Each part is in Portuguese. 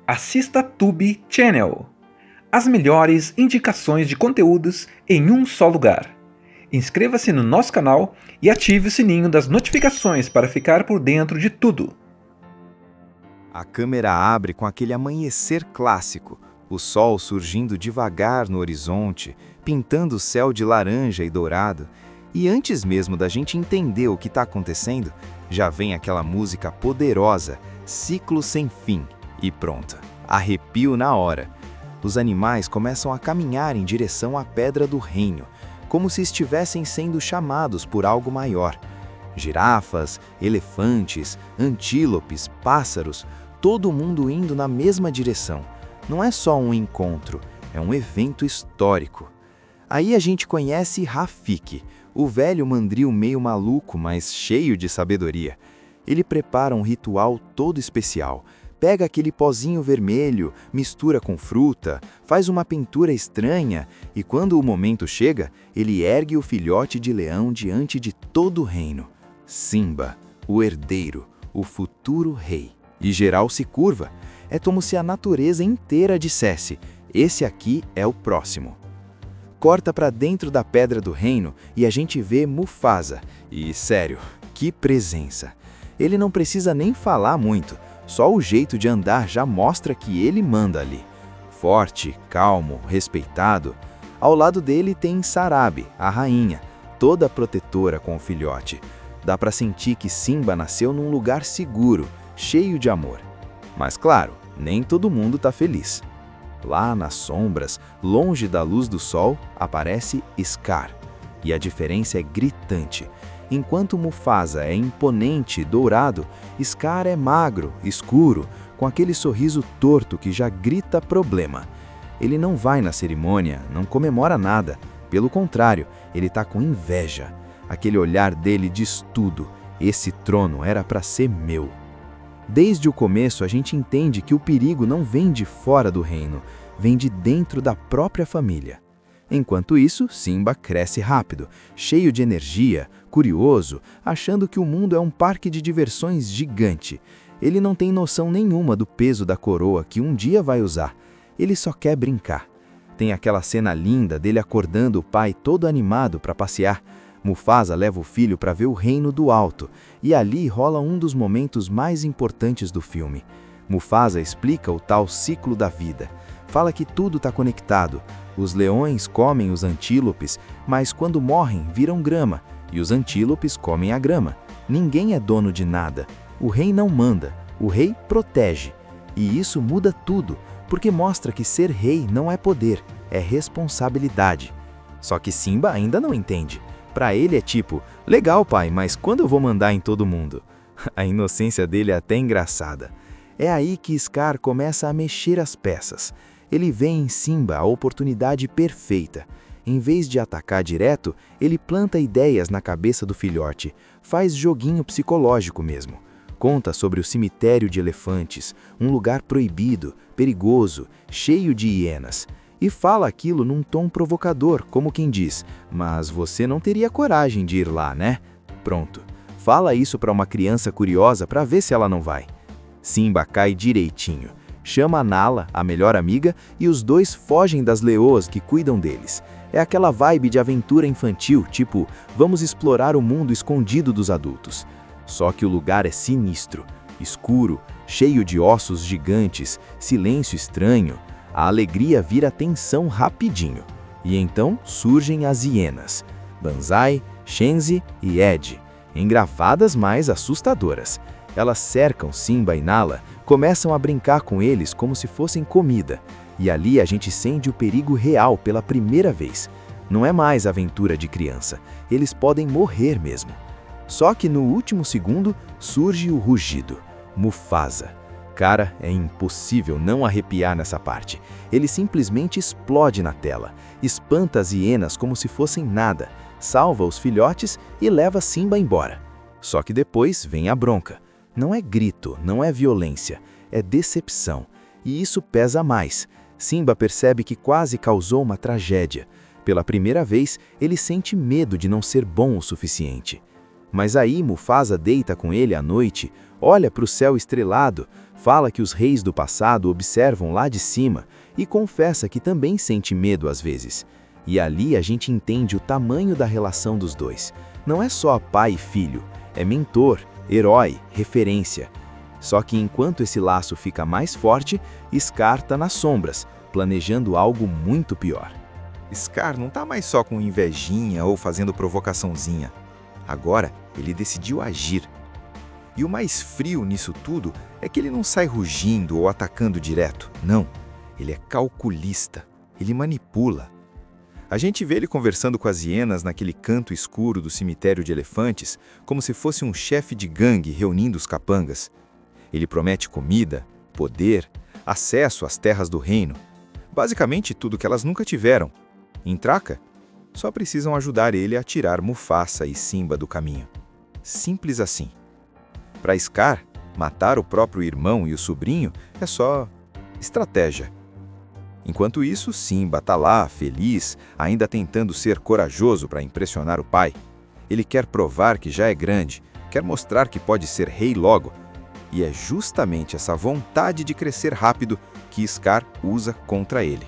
Assista Tube Channel. As melhores indicações de conteúdos em um só lugar. Inscreva-se no nosso canal e ative o sininho das notificações para ficar por dentro de tudo. A câmera abre com aquele amanhecer clássico, o sol surgindo devagar no horizonte, pintando o céu de laranja e dourado, e antes mesmo da gente entender o que está acontecendo, já vem aquela música poderosa, Ciclo Sem Fim, e pronto, arrepio na hora. Os animais começam a caminhar em direção à Pedra do Reino, como se estivessem sendo chamados por algo maior. Girafas, elefantes, antílopes, pássaros, todo mundo indo na mesma direção. Não é só um encontro, é um evento histórico. Aí a gente conhece Rafiki, o velho mandril meio maluco, mas cheio de sabedoria. Ele prepara um ritual todo especial. Pega aquele pozinho vermelho, mistura com fruta, faz uma pintura estranha e quando o momento chega, ele ergue o filhote de leão diante de todo o reino. Simba, o herdeiro, o futuro rei. E geral se curva. É como se a natureza inteira dissesse: esse aqui é o próximo. Corta para dentro da Pedra do Reino e a gente vê Mufasa. E, sério, que presença! Ele não precisa nem falar muito, só o jeito de andar já mostra que ele manda ali. Forte, calmo, respeitado. Ao lado dele tem Sarabi, a rainha, toda protetora com o filhote. Dá para sentir que Simba nasceu num lugar seguro, cheio de amor. Mas claro, nem todo mundo tá feliz. Lá nas sombras, longe da luz do sol, aparece Scar. E a diferença é gritante. Enquanto Mufasa é imponente e dourado, Scar é magro, escuro, com aquele sorriso torto que já grita problema. Ele não vai na cerimônia, não comemora nada. Pelo contrário, ele tá com inveja. Aquele olhar dele diz tudo. Esse trono era para ser meu. Desde o começo a gente entende que o perigo não vem de fora do reino, vem de dentro da própria família. Enquanto isso, Simba cresce rápido, cheio de energia, curioso, achando que o mundo é um parque de diversões gigante. Ele não tem noção nenhuma do peso da coroa que um dia vai usar. Ele só quer brincar. Tem aquela cena linda dele acordando o pai todo animado para passear. Mufasa leva o filho para ver o reino do alto, e ali rola um dos momentos mais importantes do filme. Mufasa explica o tal ciclo da vida. Fala que tudo está conectado. Os leões comem os antílopes, mas quando morrem viram grama, e os antílopes comem a grama. Ninguém é dono de nada. O rei não manda, o rei protege. E isso muda tudo, porque mostra que ser rei não é poder, é responsabilidade. Só que Simba ainda não entende. Para ele é tipo, legal pai, mas quando eu vou mandar em todo mundo? A inocência dele é até engraçada. É aí que Scar começa a mexer as peças. Ele vê em Simba a oportunidade perfeita. Em vez de atacar direto, ele planta ideias na cabeça do filhote, faz joguinho psicológico mesmo. Conta sobre o cemitério de elefantes, um lugar proibido, perigoso, cheio de hienas. E fala aquilo num tom provocador, como quem diz, mas você não teria coragem de ir lá, né? Pronto. Fala isso para uma criança curiosa para ver se ela não vai. Simba cai direitinho. Chama a Nala, a melhor amiga, e os dois fogem das leoas que cuidam deles. É aquela vibe de aventura infantil, tipo, vamos explorar o mundo escondido dos adultos. Só que o lugar é sinistro, escuro, cheio de ossos gigantes, silêncio estranho. A alegria vira tensão rapidinho. E então surgem as hienas. Banzai, Shenzi e Ed, engravadas mais assustadoras. Elas cercam Simba e Nala, começam a brincar com eles como se fossem comida. E ali a gente sente o perigo real pela primeira vez. Não é mais aventura de criança, eles podem morrer mesmo. Só que no último segundo surge o rugido. Mufasa. Cara, é impossível não arrepiar nessa parte. Ele simplesmente explode na tela, espanta as hienas como se fossem nada, salva os filhotes e leva Simba embora. Só que depois vem a bronca. Não é grito, não é violência, é decepção. E isso pesa mais. Simba percebe que quase causou uma tragédia. Pela primeira vez, ele sente medo de não ser bom o suficiente. Mas aí Mufasa deita com ele à noite, olha para o céu estrelado, Fala que os reis do passado observam lá de cima e confessa que também sente medo às vezes. E ali a gente entende o tamanho da relação dos dois. Não é só pai e filho, é mentor, herói, referência. Só que enquanto esse laço fica mais forte, Scar tá nas sombras, planejando algo muito pior. Scar não tá mais só com invejinha ou fazendo provocaçãozinha. Agora ele decidiu agir. E o mais frio nisso tudo é que ele não sai rugindo ou atacando direto. Não, ele é calculista. Ele manipula. A gente vê ele conversando com as hienas naquele canto escuro do cemitério de elefantes, como se fosse um chefe de gangue reunindo os capangas. Ele promete comida, poder, acesso às terras do reino. Basicamente tudo que elas nunca tiveram. Em troca, só precisam ajudar ele a tirar Mufasa e Simba do caminho. Simples assim. Para Scar, matar o próprio irmão e o sobrinho é só estratégia. Enquanto isso, Simba tá lá, feliz, ainda tentando ser corajoso para impressionar o pai. Ele quer provar que já é grande, quer mostrar que pode ser rei logo. E é justamente essa vontade de crescer rápido que Scar usa contra ele.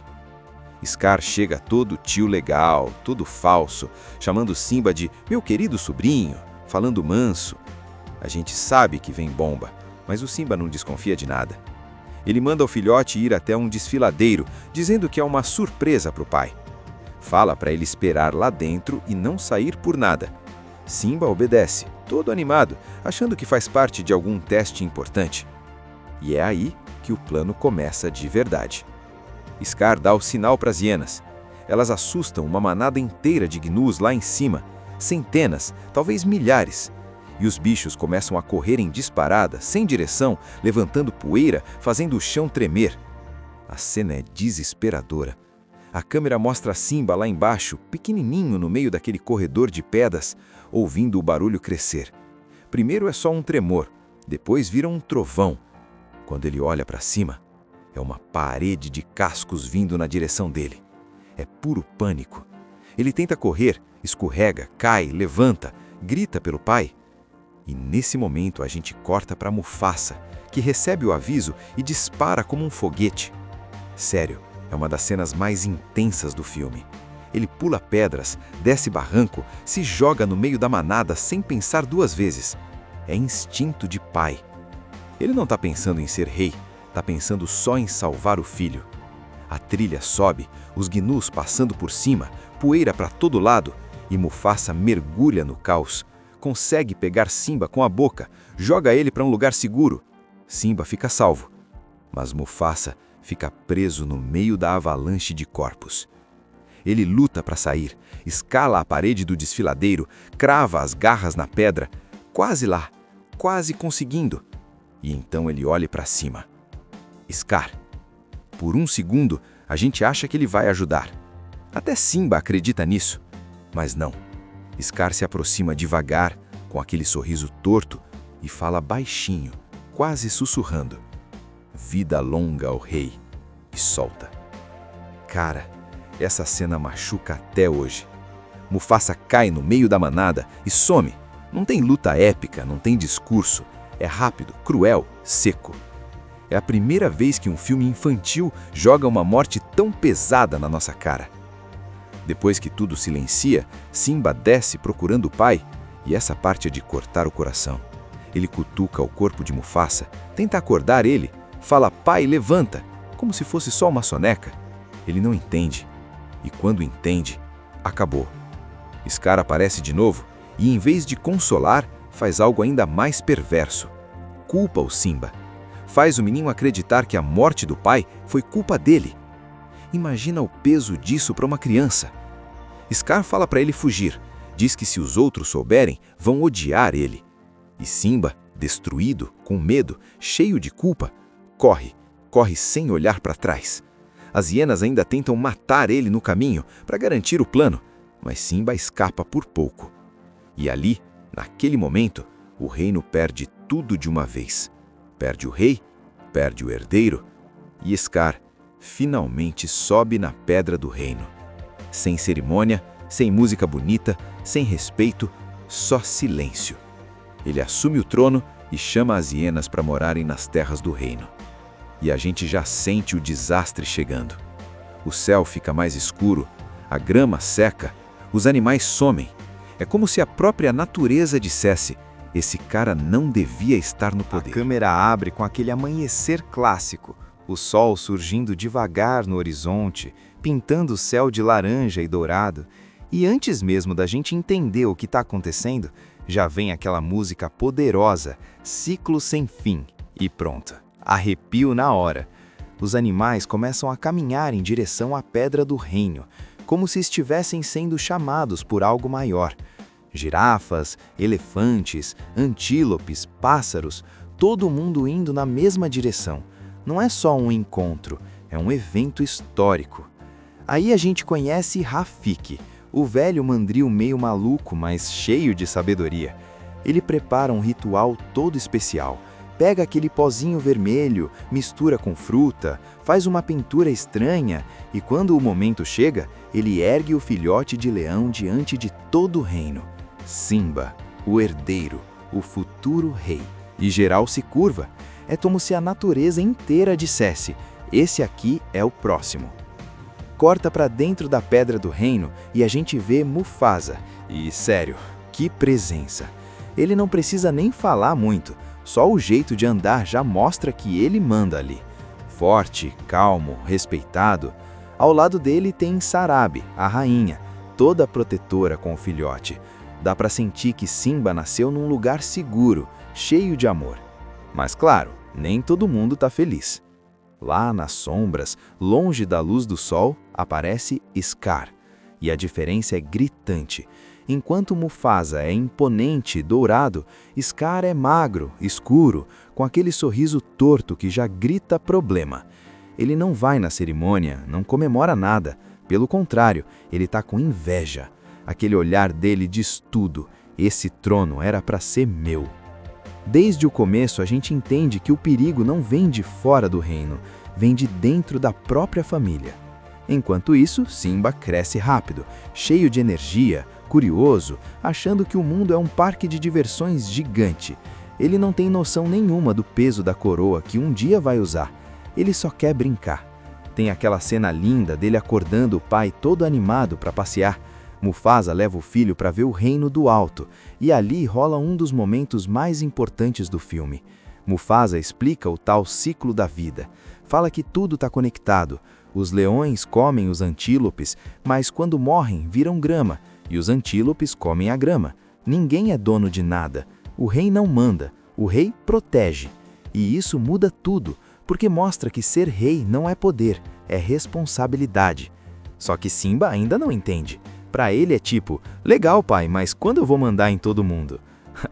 Scar chega todo tio legal, todo falso, chamando Simba de meu querido sobrinho, falando manso. A gente sabe que vem bomba, mas o Simba não desconfia de nada. Ele manda o filhote ir até um desfiladeiro, dizendo que é uma surpresa para o pai. Fala para ele esperar lá dentro e não sair por nada. Simba obedece, todo animado, achando que faz parte de algum teste importante. E é aí que o plano começa de verdade. Scar dá o sinal para as hienas. Elas assustam uma manada inteira de gnus lá em cima, centenas, talvez milhares. E os bichos começam a correr em disparada, sem direção, levantando poeira, fazendo o chão tremer. A cena é desesperadora. A câmera mostra Simba lá embaixo, pequenininho no meio daquele corredor de pedras, ouvindo o barulho crescer. Primeiro é só um tremor, depois vira um trovão. Quando ele olha para cima, é uma parede de cascos vindo na direção dele. É puro pânico. Ele tenta correr, escorrega, cai, levanta, grita pelo pai. E nesse momento a gente corta para Mufasa, que recebe o aviso e dispara como um foguete. Sério, é uma das cenas mais intensas do filme. Ele pula pedras, desce barranco, se joga no meio da manada sem pensar duas vezes. É instinto de pai. Ele não está pensando em ser rei, está pensando só em salvar o filho. A trilha sobe, os gnus passando por cima, poeira para todo lado, e Mufasa mergulha no caos. Consegue pegar Simba com a boca, joga ele para um lugar seguro. Simba fica salvo, mas Mufasa fica preso no meio da avalanche de corpos. Ele luta para sair, escala a parede do desfiladeiro, crava as garras na pedra, quase lá, quase conseguindo. E então ele olha para cima. Scar. Por um segundo, a gente acha que ele vai ajudar. Até Simba acredita nisso, mas não. Scar se aproxima devagar, com aquele sorriso torto, e fala baixinho, quase sussurrando. Vida longa ao rei. E solta. Cara, essa cena machuca até hoje. Mufasa cai no meio da manada e some. Não tem luta épica, não tem discurso. É rápido, cruel, seco. É a primeira vez que um filme infantil joga uma morte tão pesada na nossa cara. Depois que tudo silencia, Simba desce procurando o pai, e essa parte é de cortar o coração. Ele cutuca o corpo de Mufasa, tenta acordar ele, fala pai, levanta, como se fosse só uma soneca. Ele não entende, e quando entende, acabou. Scar aparece de novo, e em vez de consolar, faz algo ainda mais perverso. Culpa o Simba. Faz o menino acreditar que a morte do pai foi culpa dele. Imagina o peso disso para uma criança. Scar fala para ele fugir. Diz que se os outros souberem, vão odiar ele. E Simba, destruído, com medo, cheio de culpa, corre sem olhar para trás. As hienas ainda tentam matar ele no caminho para garantir o plano, mas Simba escapa por pouco. E ali, naquele momento, o reino perde tudo de uma vez. Perde o rei, perde o herdeiro, e Scar finalmente sobe na pedra do reino. Sem cerimônia, sem música bonita, sem respeito, só silêncio. Ele assume o trono e chama as hienas para morarem nas terras do reino. E a gente já sente o desastre chegando. O céu fica mais escuro, a grama seca, os animais somem. É como se a própria natureza dissesse: esse cara não devia estar no poder. A câmera abre com aquele amanhecer clássico, o sol surgindo devagar no horizonte, pintando o céu de laranja e dourado. E antes mesmo da gente entender o que está acontecendo, já vem aquela música poderosa, Ciclo Sem Fim, e pronto. Arrepio na hora. Os animais começam a caminhar em direção à Pedra do Reino, como se estivessem sendo chamados por algo maior. Girafas, elefantes, antílopes, pássaros, todo mundo indo na mesma direção. Não é só um encontro, é um evento histórico. Aí a gente conhece Rafiki, o velho mandril meio maluco, mas cheio de sabedoria. Ele prepara um ritual todo especial. Pega aquele pozinho vermelho, mistura com fruta, faz uma pintura estranha e quando o momento chega, ele ergue o filhote de leão diante de todo o reino. Simba, o herdeiro, o futuro rei. E geral se curva. É como se a natureza inteira dissesse: esse aqui é o próximo. Corta para dentro da Pedra do Reino e a gente vê Mufasa. E sério, que presença! Ele não precisa nem falar muito, só o jeito de andar já mostra que ele manda ali. Forte, calmo, respeitado. Ao lado dele tem Sarabi, a rainha, toda protetora com o filhote. Dá para sentir que Simba nasceu num lugar seguro, cheio de amor. Mas claro, nem todo mundo está feliz. Lá nas sombras, longe da luz do sol, aparece Scar. E a diferença é gritante. Enquanto Mufasa é imponente e dourado, Scar é magro, escuro, com aquele sorriso torto que já grita problema. Ele não vai na cerimônia, não comemora nada. Pelo contrário, ele está com inveja. Aquele olhar dele diz tudo. Esse trono era para ser meu. Desde o começo, a gente entende que o perigo não vem de fora do reino, vem de dentro da própria família. Enquanto isso, Simba cresce rápido, cheio de energia, curioso, achando que o mundo é um parque de diversões gigante. Ele não tem noção nenhuma do peso da coroa que um dia vai usar. Ele só quer brincar. Tem aquela cena linda dele acordando o pai todo animado para passear. Mufasa leva o filho para ver o reino do alto, e ali rola um dos momentos mais importantes do filme. Mufasa explica o tal ciclo da vida. Fala que tudo está conectado. Os leões comem os antílopes, mas quando morrem viram grama, e os antílopes comem a grama. Ninguém é dono de nada. O rei não manda, o rei protege. E isso muda tudo, porque mostra que ser rei não é poder, é responsabilidade. Só que Simba ainda não entende. Para ele é tipo: legal pai, mas quando eu vou mandar em todo mundo?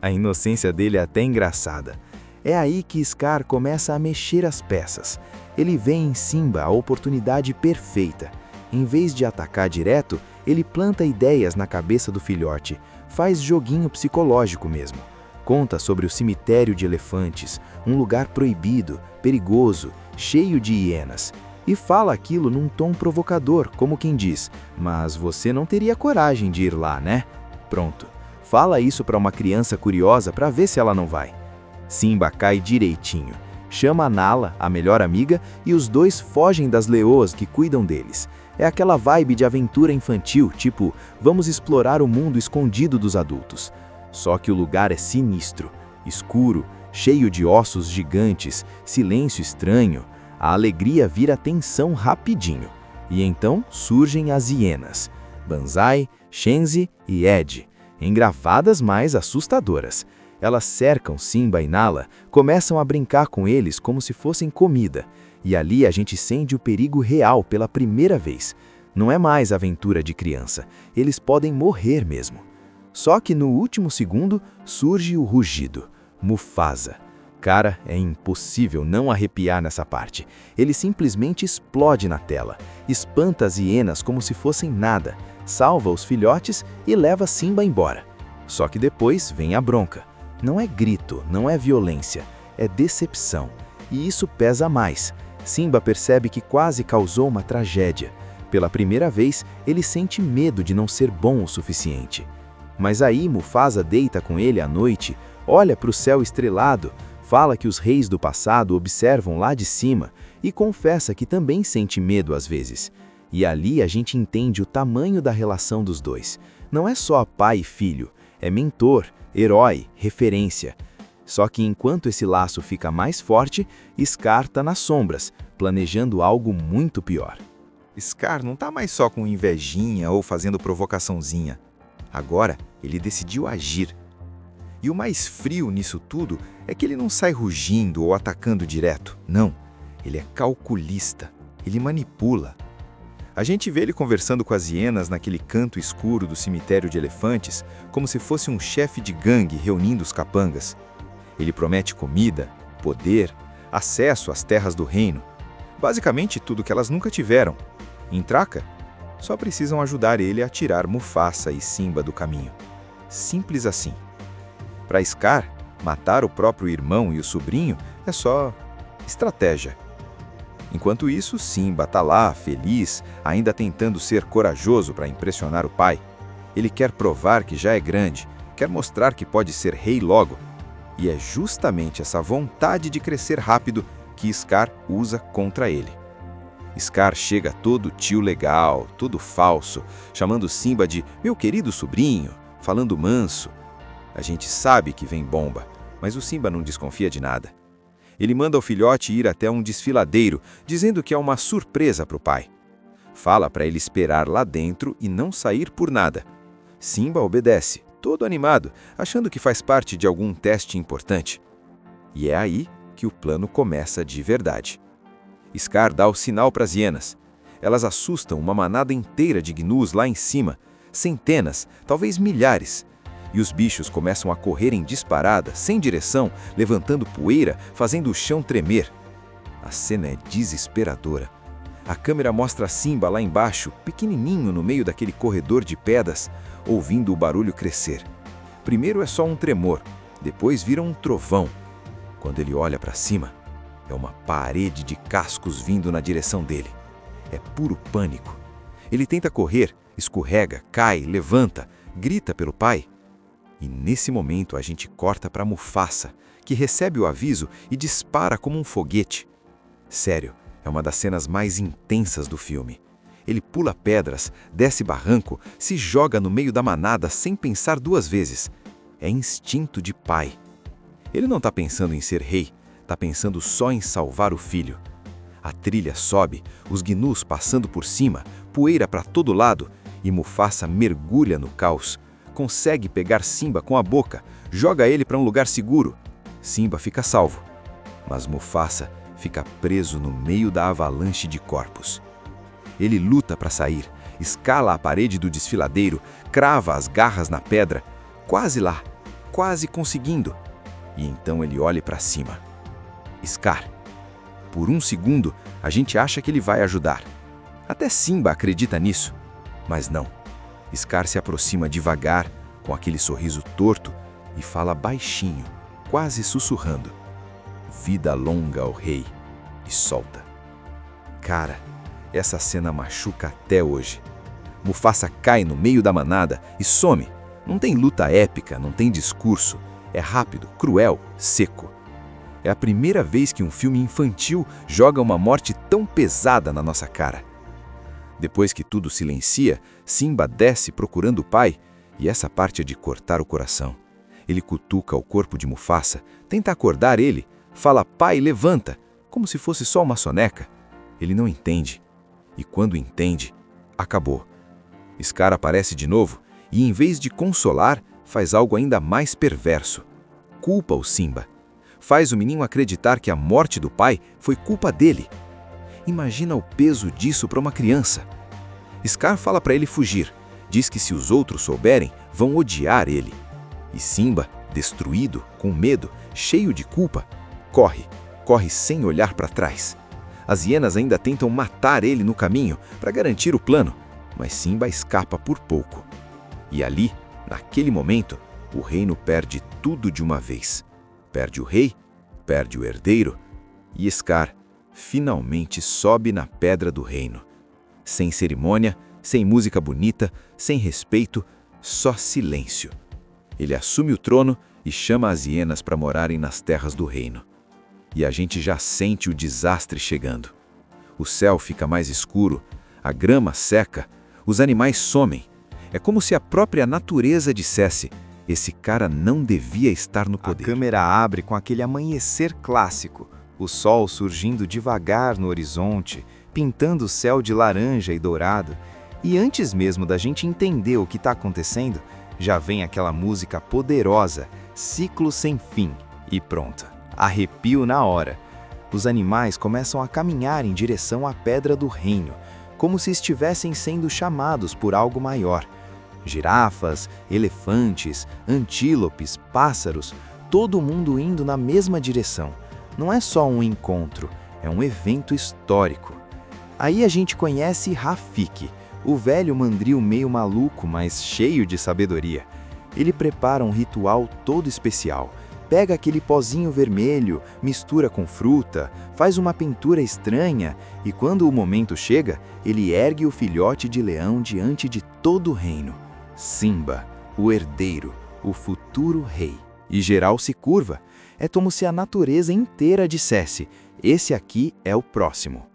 A inocência dele é até engraçada. É aí que Scar começa a mexer as peças. Ele vê em Simba a oportunidade perfeita. Em vez de atacar direto, ele planta ideias na cabeça do filhote, faz joguinho psicológico mesmo. Conta sobre o cemitério de elefantes, um lugar proibido, perigoso, cheio de hienas. E fala aquilo num tom provocador, como quem diz: mas você não teria coragem de ir lá, né? Pronto. Fala isso para uma criança curiosa para ver se ela não vai. Simba cai direitinho. Chama a Nala, a melhor amiga, e os dois fogem das leoas que cuidam deles. É aquela vibe de aventura infantil, tipo, vamos explorar o mundo escondido dos adultos. Só que o lugar é sinistro, escuro, cheio de ossos gigantes, silêncio estranho. A alegria vira tensão rapidinho. E então surgem as hienas. Banzai, Shenzi e Ed, engravadas mais assustadoras. Elas cercam Simba e Nala, começam a brincar com eles como se fossem comida. E ali a gente sente o perigo real pela primeira vez. Não é mais aventura de criança, eles podem morrer mesmo. Só que no último segundo surge o rugido. Mufasa. Cara, é impossível não arrepiar nessa parte. Ele simplesmente explode na tela, espanta as hienas como se fossem nada, salva os filhotes e leva Simba embora. Só que depois vem a bronca. Não é grito, não é violência, é decepção. E isso pesa mais. Simba percebe que quase causou uma tragédia. Pela primeira vez, ele sente medo de não ser bom o suficiente. Mas aí Mufasa deita com ele à noite, olha para o céu estrelado, fala que os reis do passado observam lá de cima e confessa que também sente medo às vezes. E ali a gente entende o tamanho da relação dos dois. Não é só pai e filho, é mentor, herói, referência. Só que enquanto esse laço fica mais forte, Scar tá nas sombras, planejando algo muito pior. Scar não tá mais só com invejinha ou fazendo provocaçãozinha. Agora, ele decidiu agir. E o mais frio nisso tudo é que ele não sai rugindo ou atacando direto. Não, ele é calculista. Ele manipula. A gente vê ele conversando com as hienas naquele canto escuro do cemitério de elefantes, como se fosse um chefe de gangue reunindo os capangas. Ele promete comida, poder, acesso às terras do reino. Basicamente tudo que elas nunca tiveram. Em troca, só precisam ajudar ele a tirar Mufasa e Simba do caminho. Simples assim. Para Scar, matar o próprio irmão e o sobrinho é só estratégia. Enquanto isso, Simba tá lá, feliz, ainda tentando ser corajoso para impressionar o pai. Ele quer provar que já é grande, quer mostrar que pode ser rei logo. E é justamente essa vontade de crescer rápido que Scar usa contra ele. Scar chega todo tio legal, todo falso, chamando Simba de meu querido sobrinho, falando manso. A gente sabe que vem bomba, mas o Simba não desconfia de nada. Ele manda o filhote ir até um desfiladeiro, dizendo que é uma surpresa para o pai. Fala para ele esperar lá dentro e não sair por nada. Simba obedece, todo animado, achando que faz parte de algum teste importante. E é aí que o plano começa de verdade. Scar dá o sinal para as hienas. Elas assustam uma manada inteira de gnus lá em cima, centenas, talvez milhares. E os bichos começam a correr em disparada, sem direção, levantando poeira, fazendo o chão tremer. A cena é desesperadora. A câmera mostra Simba lá embaixo, pequenininho no meio daquele corredor de pedras, ouvindo o barulho crescer. Primeiro é só um tremor, depois vira um trovão. Quando ele olha para cima, é uma parede de cascos vindo na direção dele. É puro pânico. Ele tenta correr, escorrega, cai, levanta, grita pelo pai. E nesse momento a gente corta para Mufasa, que recebe o aviso e dispara como um foguete. Sério, é uma das cenas mais intensas do filme. Ele pula pedras, desce barranco, se joga no meio da manada sem pensar duas vezes. É instinto de pai. Ele não está pensando em ser rei, está pensando só em salvar o filho. A trilha sobe, os gnus passando por cima, poeira para todo lado, e Mufasa mergulha no caos. Consegue pegar Simba com a boca, joga ele para um lugar seguro. Simba fica salvo, mas Mufasa fica preso no meio da avalanche de corpos. Ele luta para sair, escala a parede do desfiladeiro, crava as garras na pedra, quase lá, quase conseguindo. E então ele olha para cima. Scar. Por um segundo, a gente acha que ele vai ajudar. Até Simba acredita nisso, mas não. Scar se aproxima devagar, com aquele sorriso torto, e fala baixinho, quase sussurrando. Vida longa ao rei. E solta. Cara, essa cena machuca até hoje. Mufasa cai no meio da manada e some. Não tem luta épica, não tem discurso. É rápido, cruel, seco. É a primeira vez que um filme infantil joga uma morte tão pesada na nossa cara. Depois que tudo silencia, Simba desce procurando o pai, e essa parte é de cortar o coração. Ele cutuca o corpo de Mufasa, tenta acordar ele, fala pai, levanta, como se fosse só uma soneca. Ele não entende. E quando entende, acabou. Scar aparece de novo e, em vez de consolar, faz algo ainda mais perverso. Culpa o Simba. Faz o menino acreditar que a morte do pai foi culpa dele. Imagina o peso disso para uma criança. Scar fala para ele fugir. Diz que se os outros souberem, vão odiar ele. E Simba, destruído, com medo, cheio de culpa, corre sem olhar para trás. As hienas ainda tentam matar ele no caminho para garantir o plano, mas Simba escapa por pouco. E ali, naquele momento, o reino perde tudo de uma vez. Perde o rei, perde o herdeiro, e Scar finalmente sobe na pedra do reino. Sem cerimônia, sem música bonita, sem respeito, só silêncio. Ele assume o trono e chama as hienas para morarem nas terras do reino. E a gente já sente o desastre chegando. O céu fica mais escuro, a grama seca, os animais somem. É como se a própria natureza dissesse: esse cara não devia estar no poder. A câmera abre com aquele amanhecer clássico, o sol surgindo devagar no horizonte, pintando o céu de laranja e dourado. E antes mesmo da gente entender o que está acontecendo, já vem aquela música poderosa, Ciclo Sem Fim, e pronto, arrepio na hora. Os animais começam a caminhar em direção à Pedra do Reino, como se estivessem sendo chamados por algo maior. Girafas, elefantes, antílopes, pássaros, todo mundo indo na mesma direção. Não é só um encontro, é um evento histórico. Aí a gente conhece Rafiki, o velho mandril meio maluco, mas cheio de sabedoria. Ele prepara um ritual todo especial. Pega aquele pozinho vermelho, mistura com fruta, faz uma pintura estranha e quando o momento chega, ele ergue o filhote de leão diante de todo o reino. Simba, o herdeiro, o futuro rei. E geral se curva. É como se a natureza inteira dissesse: esse aqui é o próximo.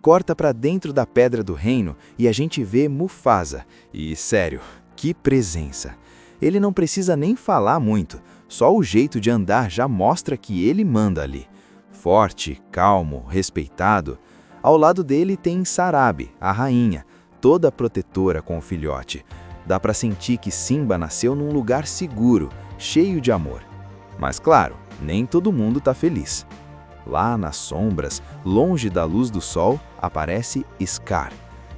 Corta para dentro da Pedra do Reino e a gente vê Mufasa. E, sério, que presença! Ele não precisa nem falar muito, só o jeito de andar já mostra que ele manda ali. Forte, calmo, respeitado. Ao lado dele tem Sarabi, a rainha, toda protetora com o filhote. Dá para sentir que Simba nasceu num lugar seguro, cheio de amor. Mas claro, nem todo mundo tá feliz. Lá nas sombras, longe da luz do sol, aparece Scar.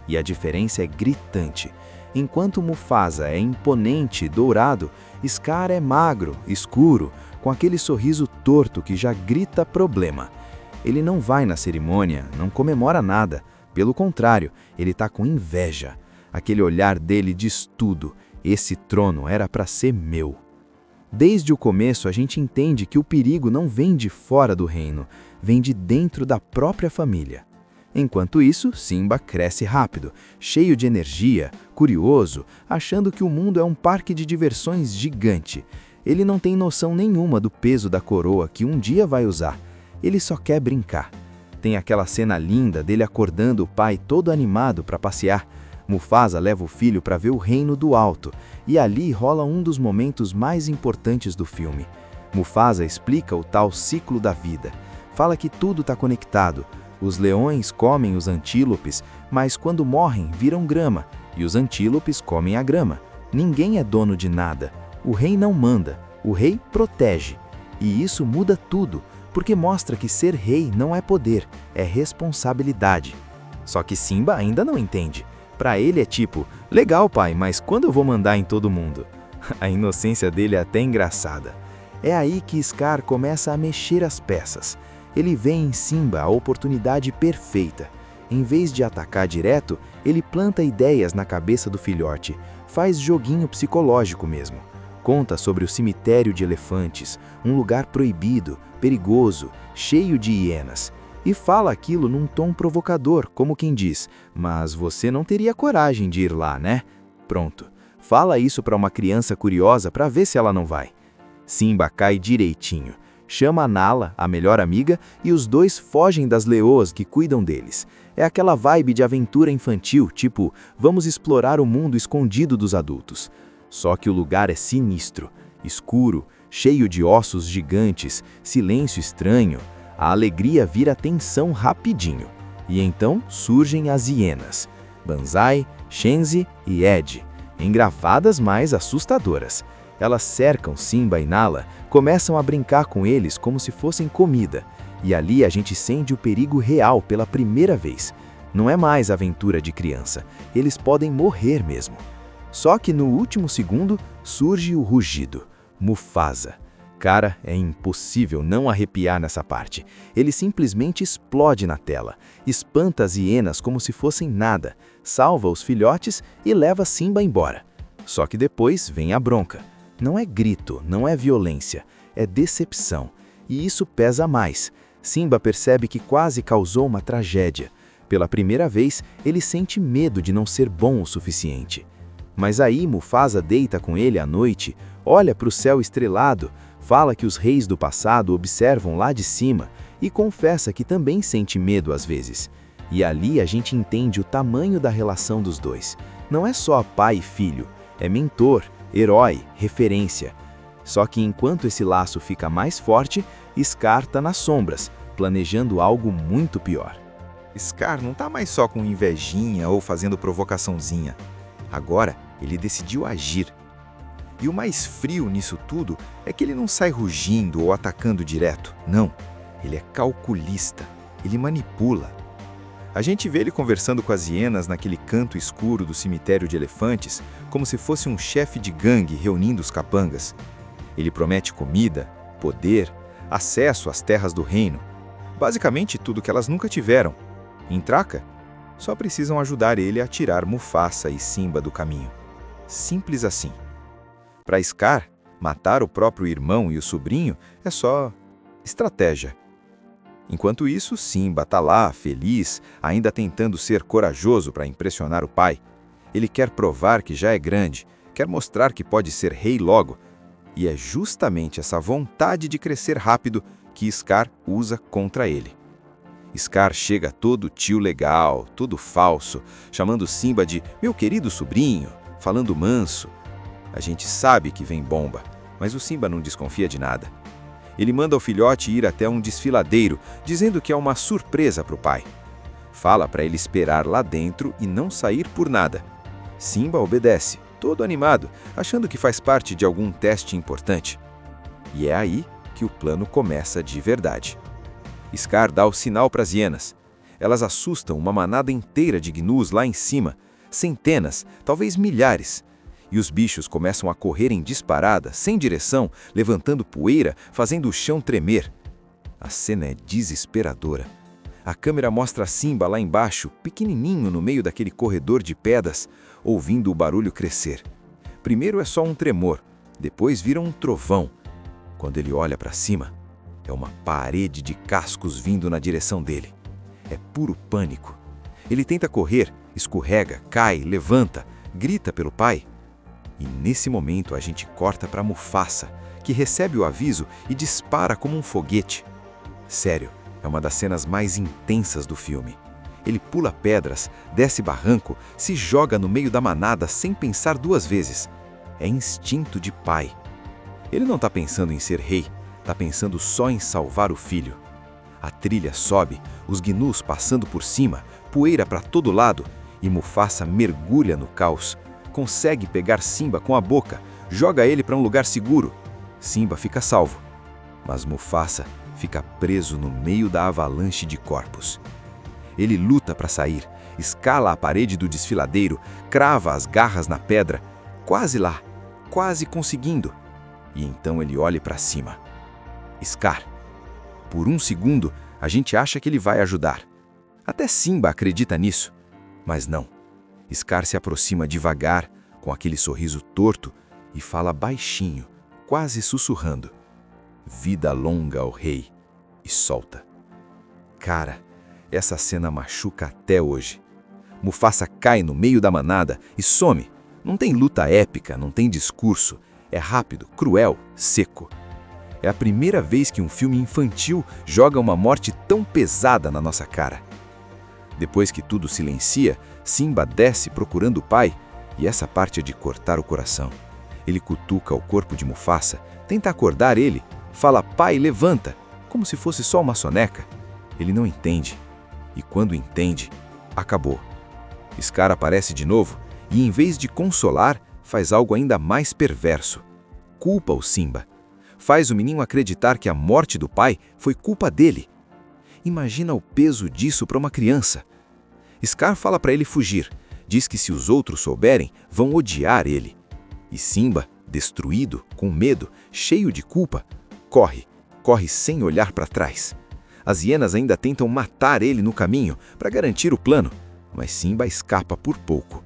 E a diferença é gritante. Enquanto Mufasa é imponente e dourado, Scar é magro, escuro, com aquele sorriso torto que já grita problema. Ele não vai na cerimônia, não comemora nada. Pelo contrário, ele tá com inveja. Aquele olhar dele diz tudo. Esse trono era para ser meu. Desde o começo a gente entende que o perigo não vem de fora do reino, vem de dentro da própria família. Enquanto isso, Simba cresce rápido, cheio de energia, curioso, achando que o mundo é um parque de diversões gigante. Ele não tem noção nenhuma do peso da coroa que um dia vai usar. Ele só quer brincar. Tem aquela cena linda dele acordando o pai todo animado para passear. Mufasa leva o filho para ver o reino do alto, e ali rola um dos momentos mais importantes do filme. Mufasa explica o tal ciclo da vida. Fala que tudo está conectado. Os leões comem os antílopes, mas quando morrem viram grama, e os antílopes comem a grama. Ninguém é dono de nada. O rei não manda, o rei protege. E isso muda tudo, porque mostra que ser rei não é poder, é responsabilidade. Só que Simba ainda não entende. Para ele é tipo: legal pai, mas quando eu vou mandar em todo mundo? A inocência dele é até engraçada. É aí que Scar começa a mexer as peças. Ele vê em Simba a oportunidade perfeita. Em vez de atacar direto, ele planta ideias na cabeça do filhote, faz joguinho psicológico mesmo. Conta sobre o cemitério de elefantes, um lugar proibido, perigoso, cheio de hienas. E fala aquilo num tom provocador, como quem diz: mas você não teria coragem de ir lá, né? Pronto, fala isso para uma criança curiosa para ver se ela não vai. Simba cai direitinho, chama a Nala, a melhor amiga, e os dois fogem das leoas que cuidam deles. É aquela vibe de aventura infantil, tipo, vamos explorar o mundo escondido dos adultos. Só que o lugar é sinistro, escuro, cheio de ossos gigantes, silêncio estranho. A alegria vira tensão rapidinho. E então surgem as hienas. Banzai, Shenzi e Ed, engravadas mais assustadoras. Elas cercam Simba e Nala, começam a brincar com eles como se fossem comida. E ali a gente sente o perigo real pela primeira vez. Não é mais aventura de criança, eles podem morrer mesmo. Só que no último segundo surge o rugido. Mufasa. Cara, é impossível não arrepiar nessa parte. Ele simplesmente explode na tela, espanta as hienas como se fossem nada, salva os filhotes e leva Simba embora. Só que depois vem a bronca. Não é grito, não é violência, é decepção. E isso pesa mais. Simba percebe que quase causou uma tragédia. Pela primeira vez, ele sente medo de não ser bom o suficiente. Mas aí Mufasa deita com ele à noite, olha para o céu estrelado, fala que os reis do passado observam lá de cima e confessa que também sente medo às vezes. E ali a gente entende o tamanho da relação dos dois. Não é só pai e filho, é mentor, herói, referência. Só que enquanto esse laço fica mais forte, Scar tá nas sombras, planejando algo muito pior. Scar não tá mais só com invejinha ou fazendo provocaçãozinha. Agora, ele decidiu agir. E o mais frio nisso tudo é que ele não sai rugindo ou atacando direto. Não, ele é calculista, ele manipula. A gente vê ele conversando com as hienas naquele canto escuro do cemitério de elefantes, como se fosse um chefe de gangue reunindo os capangas. Ele promete comida, poder, acesso às terras do reino. Basicamente tudo que elas nunca tiveram. Em troca, só precisam ajudar ele a tirar Mufasa e Simba do caminho. Simples assim. Para Scar, matar o próprio irmão e o sobrinho é só estratégia. Enquanto isso, Simba tá lá, feliz, ainda tentando ser corajoso para impressionar o pai. Ele quer provar que já é grande, quer mostrar que pode ser rei logo. E é justamente essa vontade de crescer rápido que Scar usa contra ele. Scar chega todo tio legal, todo falso, chamando Simba de meu querido sobrinho, falando manso. A gente sabe que vem bomba, mas o Simba não desconfia de nada. Ele manda o filhote ir até um desfiladeiro, dizendo que é uma surpresa para o pai. Fala para ele esperar lá dentro e não sair por nada. Simba obedece, todo animado, achando que faz parte de algum teste importante. E é aí que o plano começa de verdade. Scar dá o sinal para as hienas. Elas assustam uma manada inteira de gnus lá em cima, centenas, talvez milhares. E os bichos começam a correr em disparada, sem direção, levantando poeira, fazendo o chão tremer. A cena é desesperadora. A câmera mostra Simba lá embaixo, pequenininho no meio daquele corredor de pedras, ouvindo o barulho crescer. Primeiro é só um tremor, depois vira um trovão. Quando ele olha para cima, é uma parede de cascos vindo na direção dele. É puro pânico. Ele tenta correr, escorrega, cai, levanta, grita pelo pai. E nesse momento a gente corta para Mufasa, que recebe o aviso e dispara como um foguete. Sério, é uma das cenas mais intensas do filme. Ele pula pedras, desce barranco, se joga no meio da manada sem pensar duas vezes. É instinto de pai. Ele não está pensando em ser rei, está pensando só em salvar o filho. A trilha sobe, os gnus passando por cima, poeira para todo lado, e Mufasa mergulha no caos. Consegue pegar Simba com a boca, joga ele para um lugar seguro. Simba fica salvo, mas Mufasa fica preso no meio da avalanche de corpos. Ele luta para sair, escala a parede do desfiladeiro, crava as garras na pedra, quase lá, quase conseguindo. E então ele olha para cima. Scar. Por um segundo, a gente acha que ele vai ajudar. Até Simba acredita nisso, mas não. Scar se aproxima devagar, com aquele sorriso torto, e fala baixinho, quase sussurrando. Vida longa ao rei, e solta. Cara, essa cena machuca até hoje. Mufasa cai no meio da manada e some. Não tem luta épica, não tem discurso. É rápido, cruel, seco. É a primeira vez que um filme infantil joga uma morte tão pesada na nossa cara. Depois que tudo silencia, Simba desce procurando o pai, e essa parte é de cortar o coração. Ele cutuca o corpo de Mufasa, tenta acordar ele, fala pai, levanta, como se fosse só uma soneca. Ele não entende. E quando entende, acabou. Scar aparece de novo e, em vez de consolar, faz algo ainda mais perverso. Culpa o Simba. Faz o menino acreditar que a morte do pai foi culpa dele. Imagina o peso disso para uma criança. Scar fala para ele fugir. Diz que se os outros souberem, vão odiar ele. E Simba, destruído, com medo, cheio de culpa, corre sem olhar para trás. As hienas ainda tentam matar ele no caminho para garantir o plano, mas Simba escapa por pouco.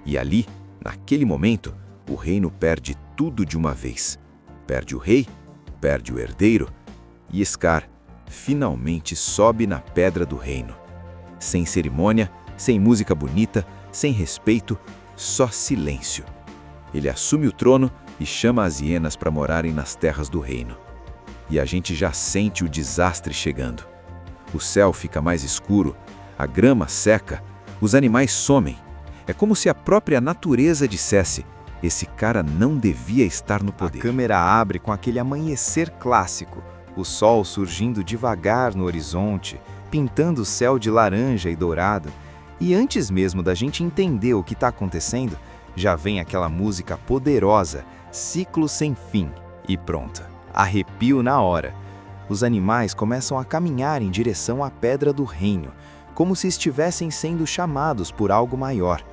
E ali, naquele momento, o reino perde tudo de uma vez. Perde o rei, perde o herdeiro, e Scar finalmente sobe na pedra do reino. Sem cerimônia, sem música bonita, sem respeito, só silêncio. Ele assume o trono e chama as hienas para morarem nas terras do reino. E a gente já sente o desastre chegando. O céu fica mais escuro, a grama seca, os animais somem. É como se a própria natureza dissesse: esse cara não devia estar no poder. A câmera abre com aquele amanhecer clássico, o sol surgindo devagar no horizonte, pintando o céu de laranja e dourado. E antes mesmo da gente entender o que está acontecendo, já vem aquela música poderosa, Ciclo Sem Fim. E pronto, arrepio na hora. Os animais começam a caminhar em direção à Pedra do Reino, como se estivessem sendo chamados por algo maior.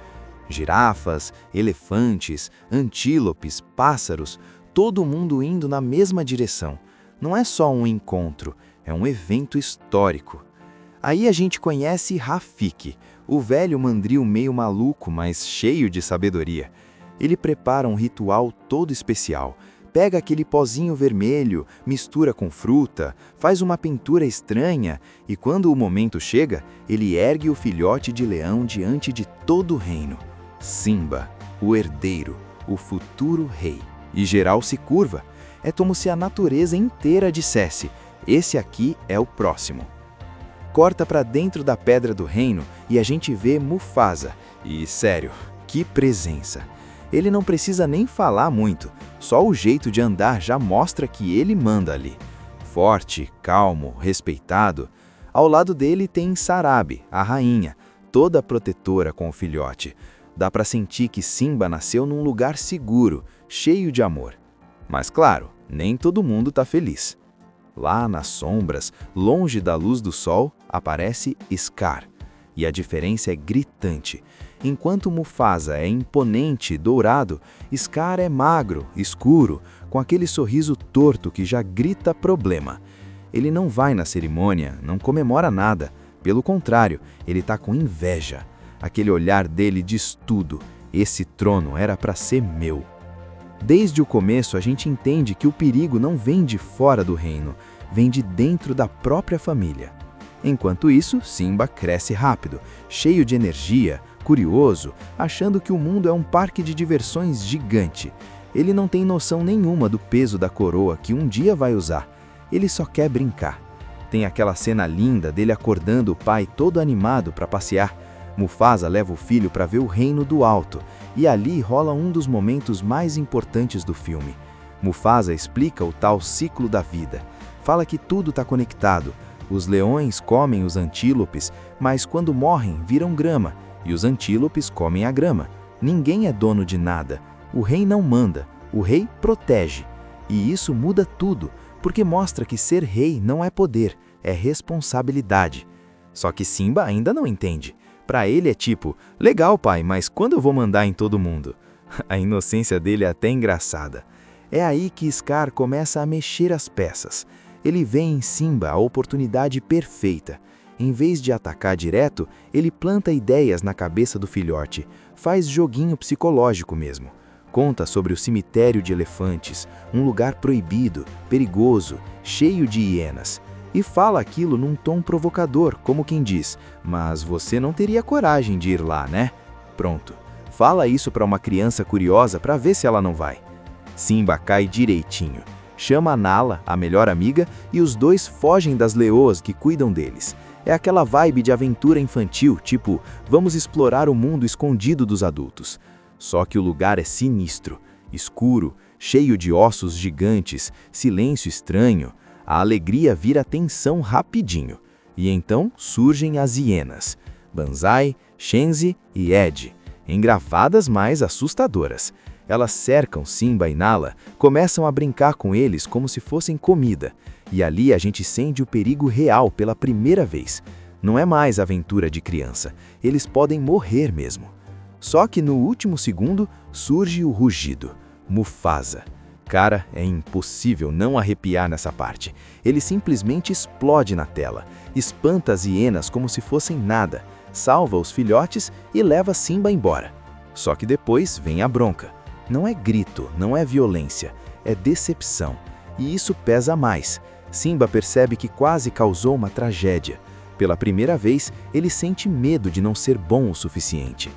Girafas, elefantes, antílopes, pássaros, todo mundo indo na mesma direção. Não é só um encontro, é um evento histórico. Aí a gente conhece Rafiki, o velho mandril meio maluco, mas cheio de sabedoria. Ele prepara um ritual todo especial. Pega aquele pozinho vermelho, mistura com fruta, faz uma pintura estranha e quando o momento chega, ele ergue o filhote de leão diante de todo o reino. Simba, o herdeiro, o futuro rei. E geral se curva. É como se a natureza inteira dissesse: esse aqui é o próximo. Corta para dentro da Pedra do Reino e a gente vê Mufasa. E sério, que presença! Ele não precisa nem falar muito, só o jeito de andar já mostra que ele manda ali. Forte, calmo, respeitado. Ao lado dele tem Sarabi, a rainha, toda protetora com o filhote. Dá para sentir que Simba nasceu num lugar seguro, cheio de amor. Mas claro, nem todo mundo tá feliz. Lá nas sombras, longe da luz do sol, aparece Scar. E a diferença é gritante. Enquanto Mufasa é imponente, dourado, Scar é magro, escuro, com aquele sorriso torto que já grita problema. Ele não vai na cerimônia, não comemora nada. Pelo contrário, ele tá com inveja. Aquele olhar dele diz tudo. Esse trono era para ser meu. Desde o começo a gente entende que o perigo não vem de fora do reino, vem de dentro da própria família. Enquanto isso, Simba cresce rápido, cheio de energia, curioso, achando que o mundo é um parque de diversões gigante. Ele não tem noção nenhuma do peso da coroa que um dia vai usar. Ele só quer brincar. Tem aquela cena linda dele acordando o pai todo animado para passear. Mufasa leva o filho para ver o reino do alto, e ali rola um dos momentos mais importantes do filme. Mufasa explica o tal ciclo da vida. Fala que tudo está conectado. Os leões comem os antílopes, mas quando morrem viram grama, e os antílopes comem a grama. Ninguém é dono de nada. O rei não manda, o rei protege. E isso muda tudo, porque mostra que ser rei não é poder, é responsabilidade. Só que Simba ainda não entende. Para ele é tipo: legal pai, mas quando eu vou mandar em todo mundo? A inocência dele é até engraçada. É aí que Scar começa a mexer as peças. Ele vê em Simba a oportunidade perfeita. Em vez de atacar direto, ele planta ideias na cabeça do filhote, faz joguinho psicológico mesmo. Conta sobre o cemitério de elefantes, um lugar proibido, perigoso, cheio de hienas. E fala aquilo num tom provocador, como quem diz: mas você não teria coragem de ir lá, né? Pronto. Fala isso para uma criança curiosa para ver se ela não vai. Simba cai direitinho. Chama a Nala, a melhor amiga, e os dois fogem das leoas que cuidam deles. É aquela vibe de aventura infantil, tipo, vamos explorar o mundo escondido dos adultos. Só que o lugar é sinistro, escuro, cheio de ossos gigantes, silêncio estranho. A alegria vira tensão rapidinho. E então surgem as hienas, Banzai, Shenzi e Ed, engravadas mais assustadoras. Elas cercam Simba e Nala, começam a brincar com eles como se fossem comida. E ali a gente sente o perigo real pela primeira vez. Não é mais aventura de criança, eles podem morrer mesmo. Só que no último segundo surge o rugido. Mufasa. Cara, é impossível não arrepiar nessa parte. Ele simplesmente explode na tela, espanta as hienas como se fossem nada, salva os filhotes e leva Simba embora. Só que depois vem a bronca. Não é grito, não é violência, é decepção. E isso pesa mais. Simba percebe que quase causou uma tragédia. Pela primeira vez, ele sente medo de não ser bom o suficiente.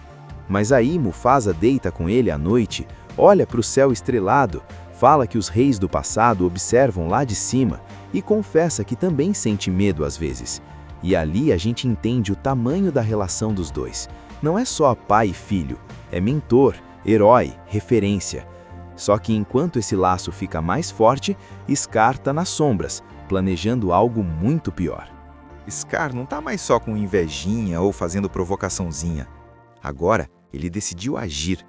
Mas aí Mufasa deita com ele à noite, olha para o céu estrelado, fala que os reis do passado observam lá de cima e confessa que também sente medo às vezes. E ali a gente entende o tamanho da relação dos dois. Não é só pai e filho, é mentor, herói, referência. Só que enquanto esse laço fica mais forte, Scar tá nas sombras, planejando algo muito pior. Scar não tá mais só com invejinha ou fazendo provocaçãozinha. Agora, ele decidiu agir.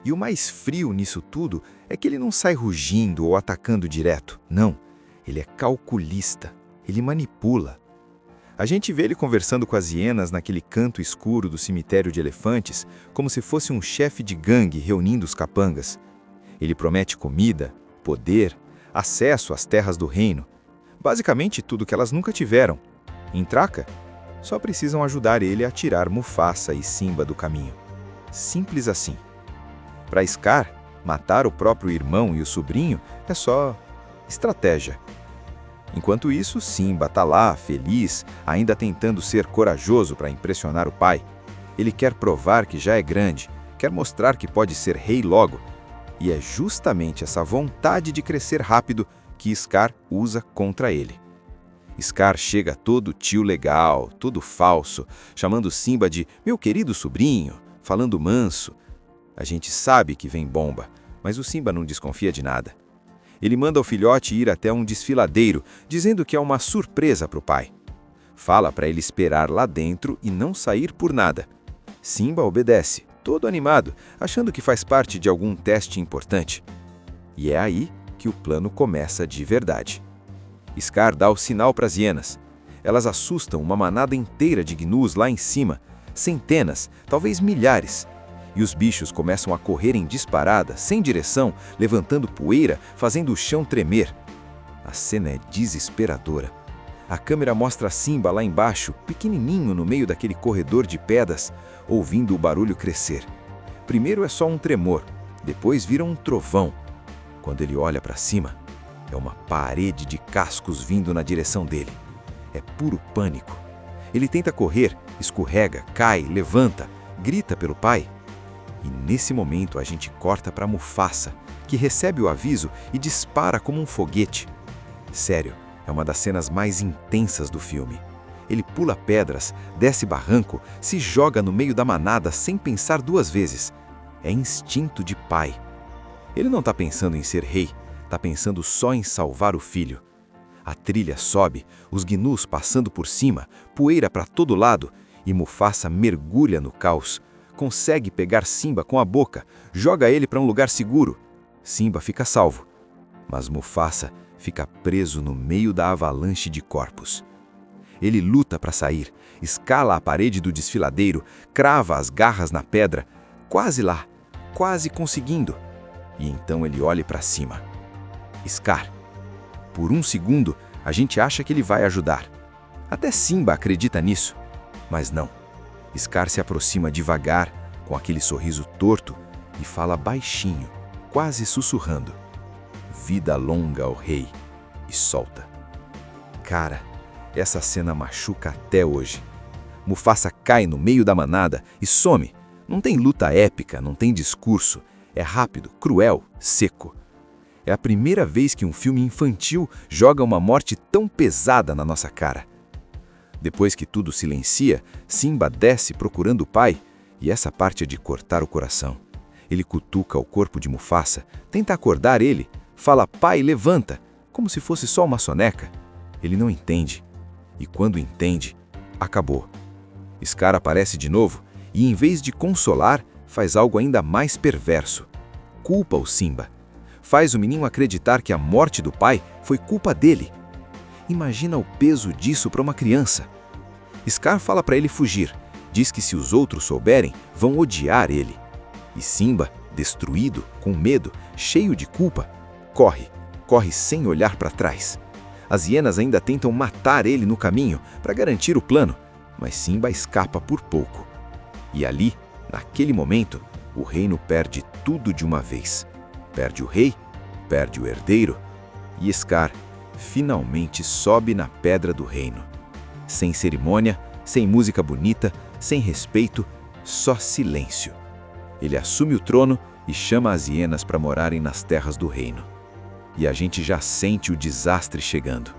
E o mais frio nisso tudo é que ele não sai rugindo ou atacando direto. Não, ele é calculista, ele manipula. A gente vê ele conversando com as hienas naquele canto escuro do cemitério de elefantes, como se fosse um chefe de gangue reunindo os capangas. Ele promete comida, poder, acesso às terras do reino. Basicamente tudo que elas nunca tiveram. Em troca, só precisam ajudar ele a tirar Mufasa e Simba do caminho. Simples assim. Para Scar, matar o próprio irmão e o sobrinho é só estratégia. Enquanto isso, Simba tá lá, feliz, ainda tentando ser corajoso para impressionar o pai. Ele quer provar que já é grande, quer mostrar que pode ser rei logo. E é justamente essa vontade de crescer rápido que Scar usa contra ele. Scar chega todo tio legal, todo falso, chamando Simba de meu querido sobrinho, falando manso. A gente sabe que vem bomba, mas o Simba não desconfia de nada. Ele manda o filhote ir até um desfiladeiro, dizendo que é uma surpresa para o pai. Fala para ele esperar lá dentro e não sair por nada. Simba obedece, todo animado, achando que faz parte de algum teste importante. E é aí que o plano começa de verdade. Scar dá o sinal para as hienas. Elas assustam uma manada inteira de gnus lá em cima, centenas, talvez milhares. E os bichos começam a correr em disparada, sem direção, levantando poeira, fazendo o chão tremer. A cena é desesperadora. A câmera mostra Simba lá embaixo, pequenininho no meio daquele corredor de pedras, ouvindo o barulho crescer. Primeiro é só um tremor, depois vira um trovão. Quando ele olha para cima, é uma parede de cascos vindo na direção dele. É puro pânico. Ele tenta correr, escorrega, cai, levanta, grita pelo pai. E nesse momento a gente corta para Mufasa, que recebe o aviso e dispara como um foguete. Sério, é uma das cenas mais intensas do filme. Ele pula pedras, desce barranco, se joga no meio da manada sem pensar duas vezes. É instinto de pai. Ele não está pensando em ser rei, está pensando só em salvar o filho. A trilha sobe, os gnus passando por cima, poeira para todo lado, e Mufasa mergulha no caos. Consegue pegar Simba com a boca, joga ele para um lugar seguro. Simba fica salvo, mas Mufasa fica preso no meio da avalanche de corpos. Ele luta para sair, escala a parede do desfiladeiro, crava as garras na pedra, quase lá, quase conseguindo. E então ele olha para cima. Scar. Por um segundo, a gente acha que ele vai ajudar. Até Simba acredita nisso, mas não. Scar se aproxima devagar, com aquele sorriso torto, e fala baixinho, quase sussurrando. Vida longa ao rei, e solta. Cara, essa cena machuca até hoje. Mufasa cai no meio da manada e some. Não tem luta épica, não tem discurso. É rápido, cruel, seco. É a primeira vez que um filme infantil joga uma morte tão pesada na nossa cara. Depois que tudo silencia, Simba desce procurando o pai, e essa parte é de cortar o coração. Ele cutuca o corpo de Mufasa, tenta acordar ele, fala pai, levanta, como se fosse só uma soneca. Ele não entende. E quando entende, acabou. Scar aparece de novo e, em vez de consolar, faz algo ainda mais perverso. Culpa o Simba. Faz o menino acreditar que a morte do pai foi culpa dele. Imagina o peso disso para uma criança. Scar fala para ele fugir. Diz que se os outros souberem, vão odiar ele. E Simba, destruído, com medo, cheio de culpa, corre sem olhar para trás. As hienas ainda tentam matar ele no caminho para garantir o plano, mas Simba escapa por pouco. E ali, naquele momento, o reino perde tudo de uma vez. Perde o rei, perde o herdeiro, e Scar finalmente sobe na pedra do reino. Sem cerimônia, sem música bonita, sem respeito, só silêncio. Ele assume o trono e chama as hienas para morarem nas terras do reino. E a gente já sente o desastre chegando.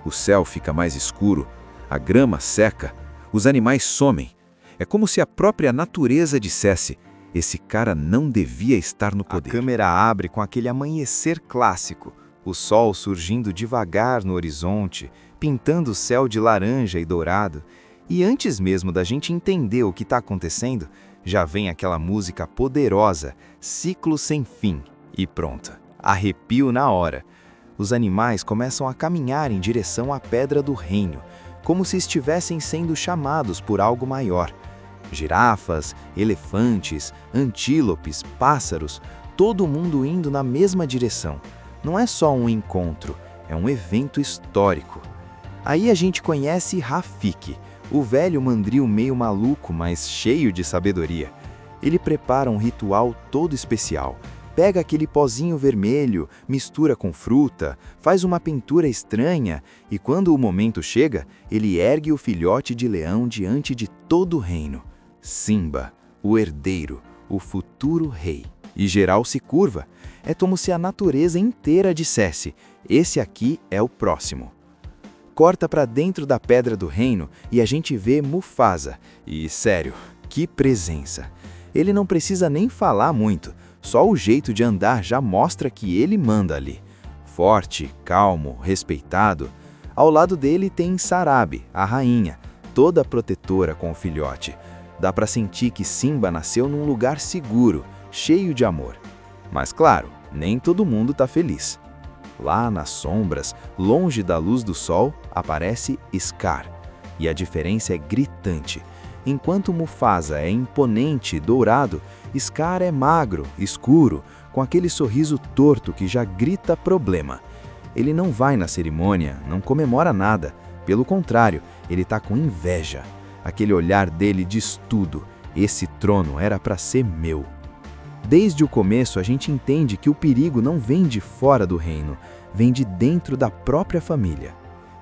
O céu fica mais escuro, a grama seca, os animais somem. É como se a própria natureza dissesse: esse cara não devia estar no poder. A câmera abre com aquele amanhecer clássico, o sol surgindo devagar no horizonte, pintando o céu de laranja e dourado. E antes mesmo da gente entender o que está acontecendo, já vem aquela música poderosa, Ciclo Sem Fim. E pronto, arrepio na hora. Os animais começam a caminhar em direção à Pedra do Reino, como se estivessem sendo chamados por algo maior. Girafas, elefantes, antílopes, pássaros, todo mundo indo na mesma direção. Não é só um encontro, é um evento histórico. Aí a gente conhece Rafiki, o velho mandril meio maluco, mas cheio de sabedoria. Ele prepara um ritual todo especial. Pega aquele pozinho vermelho, mistura com fruta, faz uma pintura estranha e quando o momento chega, ele ergue o filhote de leão diante de todo o reino. Simba, o herdeiro, o futuro rei. E geral se curva. É como se a natureza inteira dissesse: esse aqui é o próximo. Corta para dentro da Pedra do Reino e a gente vê Mufasa. E, sério, que presença! Ele não precisa nem falar muito, só o jeito de andar já mostra que ele manda ali. Forte, calmo, respeitado. Ao lado dele tem Sarabi, a rainha, toda protetora com o filhote. Dá para sentir que Simba nasceu num lugar seguro, cheio de amor. Mas claro, nem todo mundo tá feliz. Lá nas sombras, longe da luz do sol, aparece Scar. E a diferença é gritante. Enquanto Mufasa é imponente e dourado, Scar é magro, escuro, com aquele sorriso torto que já grita problema. Ele não vai na cerimônia, não comemora nada. Pelo contrário, ele tá com inveja. Aquele olhar dele diz tudo. Esse trono era para ser meu. Desde o começo a gente entende que o perigo não vem de fora do reino, vem de dentro da própria família.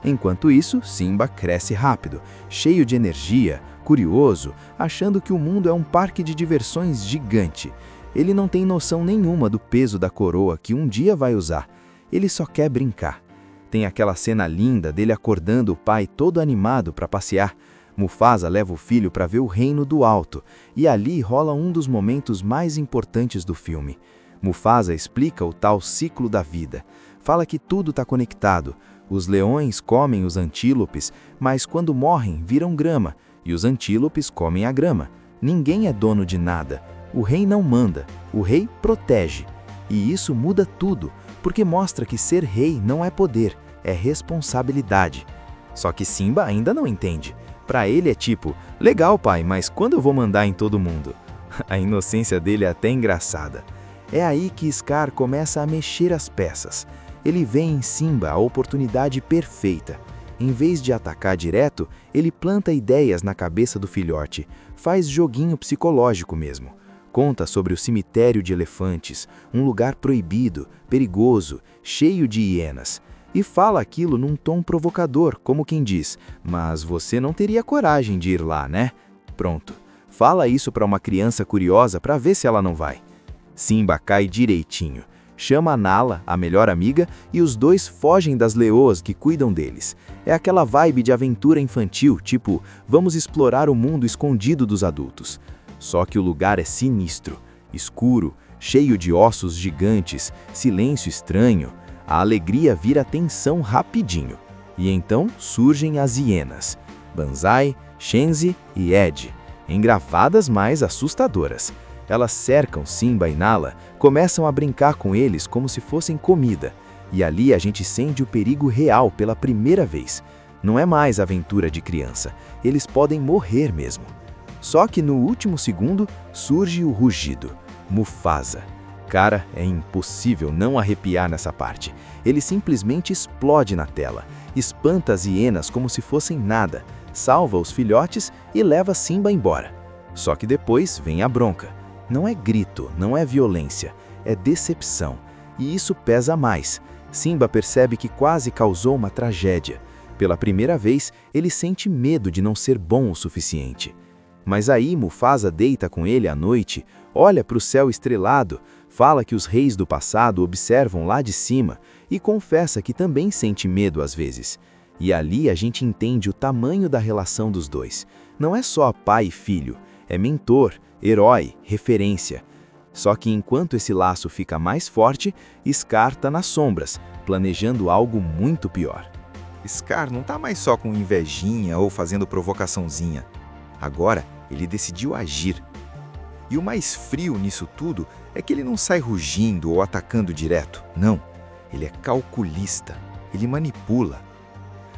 Enquanto isso, Simba cresce rápido, cheio de energia, curioso, achando que o mundo é um parque de diversões gigante. Ele não tem noção nenhuma do peso da coroa que um dia vai usar. Ele só quer brincar. Tem aquela cena linda dele acordando o pai todo animado para passear. Mufasa leva o filho para ver o reino do alto, e ali rola um dos momentos mais importantes do filme. Mufasa explica o tal ciclo da vida. Fala que tudo está conectado. Os leões comem os antílopes, mas quando morrem viram grama, e os antílopes comem a grama. Ninguém é dono de nada. O rei não manda, o rei protege. E isso muda tudo, porque mostra que ser rei não é poder, é responsabilidade. Só que Simba ainda não entende. Para ele é tipo: legal pai, mas quando eu vou mandar em todo mundo? A inocência dele é até engraçada. É aí que Scar começa a mexer as peças. Ele vê em Simba a oportunidade perfeita. Em vez de atacar direto, ele planta ideias na cabeça do filhote, faz joguinho psicológico mesmo. Conta sobre o cemitério de elefantes, um lugar proibido, perigoso, cheio de hienas. E fala aquilo num tom provocador, como quem diz: mas você não teria coragem de ir lá, né? Pronto. Fala isso para uma criança curiosa para ver se ela não vai. Simba cai direitinho. Chama a Nala, a melhor amiga, e os dois fogem das leoas que cuidam deles. É aquela vibe de aventura infantil, tipo, vamos explorar o mundo escondido dos adultos. Só que o lugar é sinistro, escuro, cheio de ossos gigantes, silêncio estranho. A alegria vira tensão rapidinho. E então surgem as hienas. Banzai, Shenzi e Ed, engravadas mais assustadoras. Elas cercam Simba e Nala, começam a brincar com eles como se fossem comida. E ali a gente sente o perigo real pela primeira vez. Não é mais aventura de criança, eles podem morrer mesmo. Só que no último segundo surge o rugido. Mufasa. Cara, é impossível não arrepiar nessa parte. Ele simplesmente explode na tela, espanta as hienas como se fossem nada, salva os filhotes e leva Simba embora. Só que depois vem a bronca. Não é grito, não é violência, é decepção. E isso pesa mais. Simba percebe que quase causou uma tragédia. Pela primeira vez, ele sente medo de não ser bom o suficiente. Mas aí Mufasa deita com ele à noite, olha para o céu estrelado, fala que os reis do passado observam lá de cima e confessa que também sente medo às vezes. E ali a gente entende o tamanho da relação dos dois. Não é só pai e filho, é mentor, herói, referência. Só que enquanto esse laço fica mais forte, Scar tá nas sombras, planejando algo muito pior. Scar não tá mais só com invejinha ou fazendo provocaçãozinha. Agora, ele decidiu agir. E o mais frio nisso tudo é que ele não sai rugindo ou atacando direto. Não, ele é calculista, ele manipula.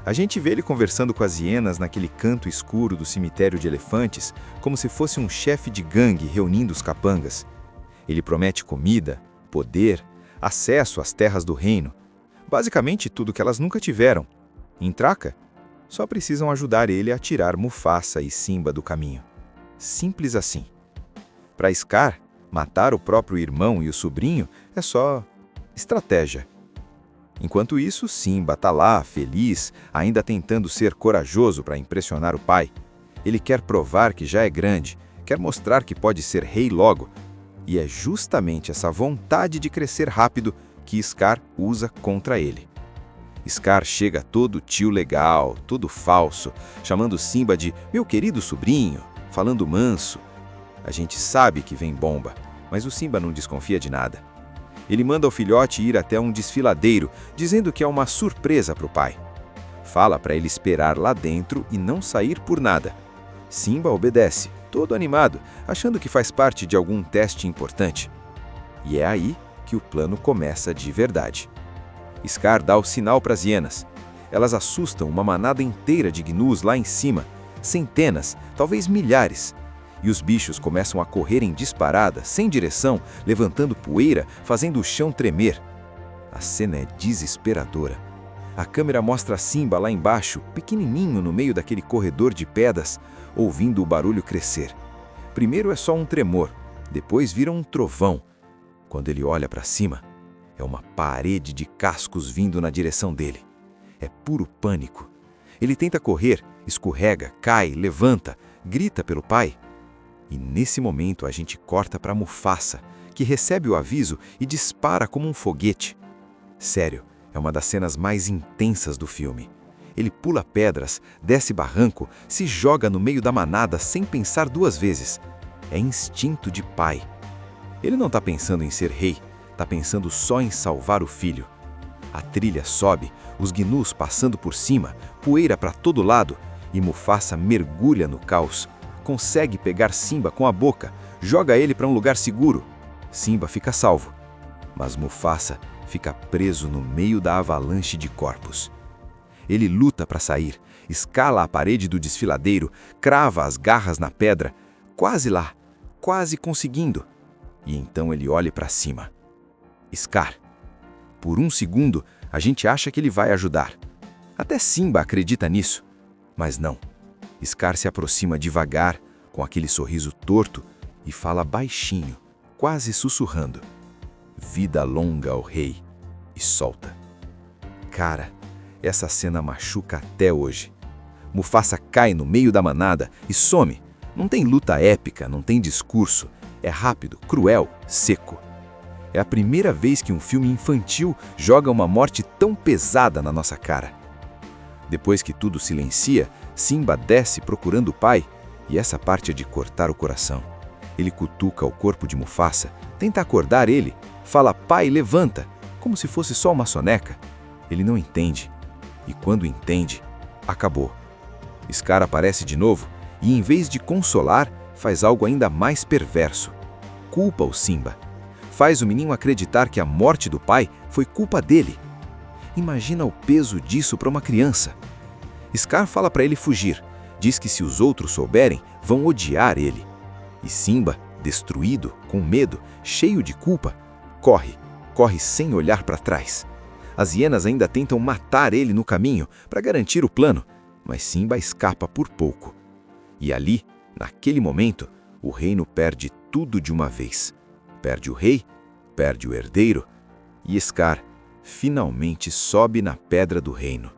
A gente vê ele conversando com as hienas naquele canto escuro do cemitério de elefantes, como se fosse um chefe de gangue reunindo os capangas. Ele promete comida, poder, acesso às terras do reino. Basicamente tudo que elas nunca tiveram. Em troca, só precisam ajudar ele a tirar Mufasa e Simba do caminho. Simples assim. Para Scar, matar o próprio irmão e o sobrinho é só estratégia. Enquanto isso, Simba tá lá, feliz, ainda tentando ser corajoso para impressionar o pai. Ele quer provar que já é grande, quer mostrar que pode ser rei logo. E é justamente essa vontade de crescer rápido que Scar usa contra ele. Scar chega todo tio legal, todo falso, chamando Simba de meu querido sobrinho, falando manso. A gente sabe que vem bomba, mas o Simba não desconfia de nada. Ele manda o filhote ir até um desfiladeiro, dizendo que é uma surpresa para o pai. Fala para ele esperar lá dentro e não sair por nada. Simba obedece, todo animado, achando que faz parte de algum teste importante. E é aí que o plano começa de verdade. Scar dá o sinal para as hienas. Elas assustam uma manada inteira de gnus lá em cima, centenas, talvez milhares. E os bichos começam a correr em disparada, sem direção, levantando poeira, fazendo o chão tremer. A cena é desesperadora. A câmera mostra Simba lá embaixo, pequenininho no meio daquele corredor de pedras, ouvindo o barulho crescer. Primeiro é só um tremor, depois vira um trovão. Quando ele olha para cima, é uma parede de cascos vindo na direção dele. É puro pânico. Ele tenta correr, escorrega, cai, levanta, grita pelo pai. E nesse momento a gente corta para Mufasa, que recebe o aviso e dispara como um foguete. Sério, é uma das cenas mais intensas do filme. Ele pula pedras, desce barranco, se joga no meio da manada sem pensar duas vezes. É instinto de pai. Ele não está pensando em ser rei, está pensando só em salvar o filho. A trilha sobe, os gnus passando por cima, poeira para todo lado, e Mufasa mergulha no caos. Consegue pegar Simba com a boca, joga ele para um lugar seguro. Simba fica salvo, mas Mufasa fica preso no meio da avalanche de corpos. Ele luta para sair, escala a parede do desfiladeiro, crava as garras na pedra, quase lá, quase conseguindo. E então ele olha para cima. Scar. Por um segundo, a gente acha que ele vai ajudar. Até Simba acredita nisso, mas não. Scar se aproxima devagar, com aquele sorriso torto, e fala baixinho, quase sussurrando. Vida longa ao rei, e solta. Cara, essa cena machuca até hoje. Mufasa cai no meio da manada e some. Não tem luta épica, não tem discurso. É rápido, cruel, seco. É a primeira vez que um filme infantil joga uma morte tão pesada na nossa cara. Depois que tudo silencia, Simba desce procurando o pai, e essa parte é de cortar o coração. Ele cutuca o corpo de Mufasa, tenta acordar ele, fala pai, levanta, como se fosse só uma soneca. Ele não entende, e quando entende, acabou. Scar aparece de novo, e em vez de consolar, faz algo ainda mais perverso. Culpa o Simba. Faz o menino acreditar que a morte do pai foi culpa dele. Imagina o peso disso para uma criança. Scar fala para ele fugir. Diz que se os outros souberem, vão odiar ele. E Simba, destruído, com medo, cheio de culpa, corre sem olhar para trás. As hienas ainda tentam matar ele no caminho para garantir o plano, mas Simba escapa por pouco. E ali, naquele momento, o reino perde tudo de uma vez. Perde o rei, perde o herdeiro, e Scar finalmente sobe na pedra do reino.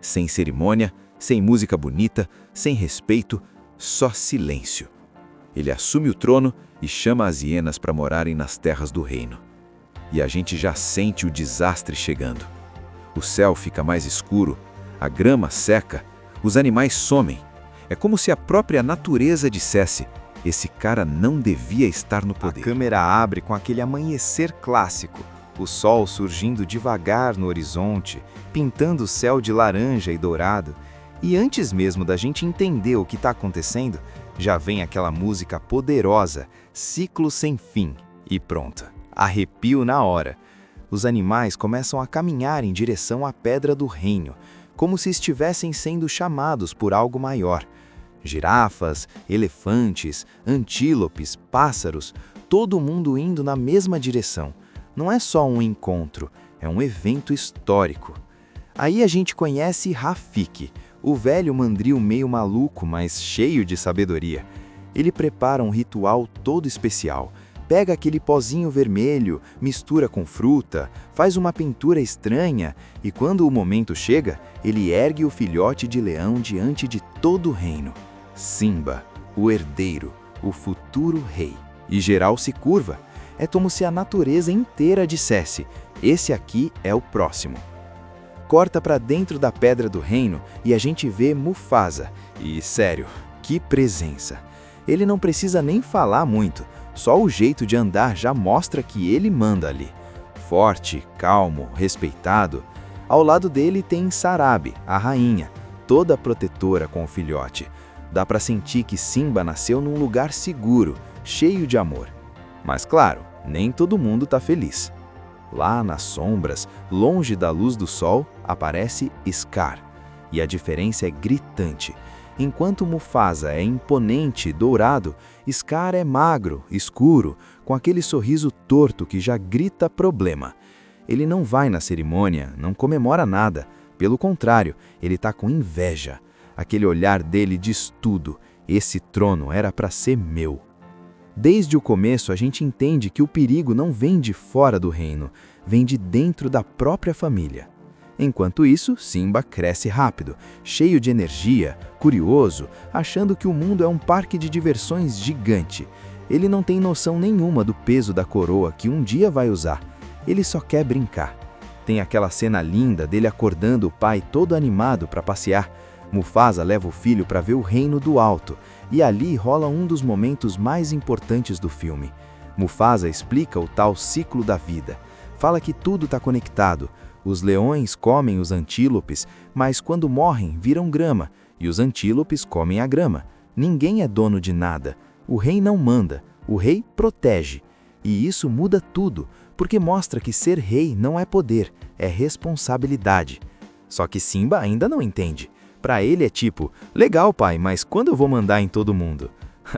Sem cerimônia, sem música bonita, sem respeito, só silêncio. Ele assume o trono e chama as hienas para morarem nas terras do reino. E a gente já sente o desastre chegando. O céu fica mais escuro, a grama seca, os animais somem. É como se a própria natureza dissesse: esse cara não devia estar no poder. A câmera abre com aquele amanhecer clássico, o sol surgindo devagar no horizonte, pintando o céu de laranja e dourado. E antes mesmo da gente entender o que está acontecendo, já vem aquela música poderosa, Ciclo Sem Fim. E pronto, arrepio na hora. Os animais começam a caminhar em direção à Pedra do Reino, como se estivessem sendo chamados por algo maior. Girafas, elefantes, antílopes, pássaros, todo mundo indo na mesma direção. Não é só um encontro, é um evento histórico. Aí a gente conhece Rafiki, o velho mandril meio maluco, mas cheio de sabedoria. Ele prepara um ritual todo especial. Pega aquele pozinho vermelho, mistura com fruta, faz uma pintura estranha e quando o momento chega, ele ergue o filhote de leão diante de todo o reino. Simba, o herdeiro, o futuro rei. E geral se curva. É como se a natureza inteira dissesse: esse aqui é o próximo. Corta para dentro da Pedra do Reino e a gente vê Mufasa. E, sério, que presença! Ele não precisa nem falar muito, só o jeito de andar já mostra que ele manda ali. Forte, calmo, respeitado. Ao lado dele tem Sarabi, a rainha, toda protetora com o filhote. Dá para sentir que Simba nasceu num lugar seguro, cheio de amor. Mas claro, nem todo mundo tá feliz. Lá nas sombras, longe da luz do sol, aparece Scar. E a diferença é gritante. Enquanto Mufasa é imponente, dourado, Scar é magro, escuro, com aquele sorriso torto que já grita problema. Ele não vai na cerimônia, não comemora nada. Pelo contrário, ele tá com inveja. Aquele olhar dele diz tudo. Esse trono era para ser meu. Desde o começo, a gente entende que o perigo não vem de fora do reino, vem de dentro da própria família. Enquanto isso, Simba cresce rápido, cheio de energia, curioso, achando que o mundo é um parque de diversões gigante. Ele não tem noção nenhuma do peso da coroa que um dia vai usar. Ele só quer brincar. Tem aquela cena linda dele acordando o pai todo animado para passear. Mufasa leva o filho para ver o reino do alto, e ali rola um dos momentos mais importantes do filme. Mufasa explica o tal ciclo da vida. Fala que tudo está conectado. Os leões comem os antílopes, mas quando morrem viram grama, e os antílopes comem a grama. Ninguém é dono de nada. O rei não manda, o rei protege. E isso muda tudo, porque mostra que ser rei não é poder, é responsabilidade. Só que Simba ainda não entende. Para ele é tipo: legal pai, mas quando eu vou mandar em todo mundo?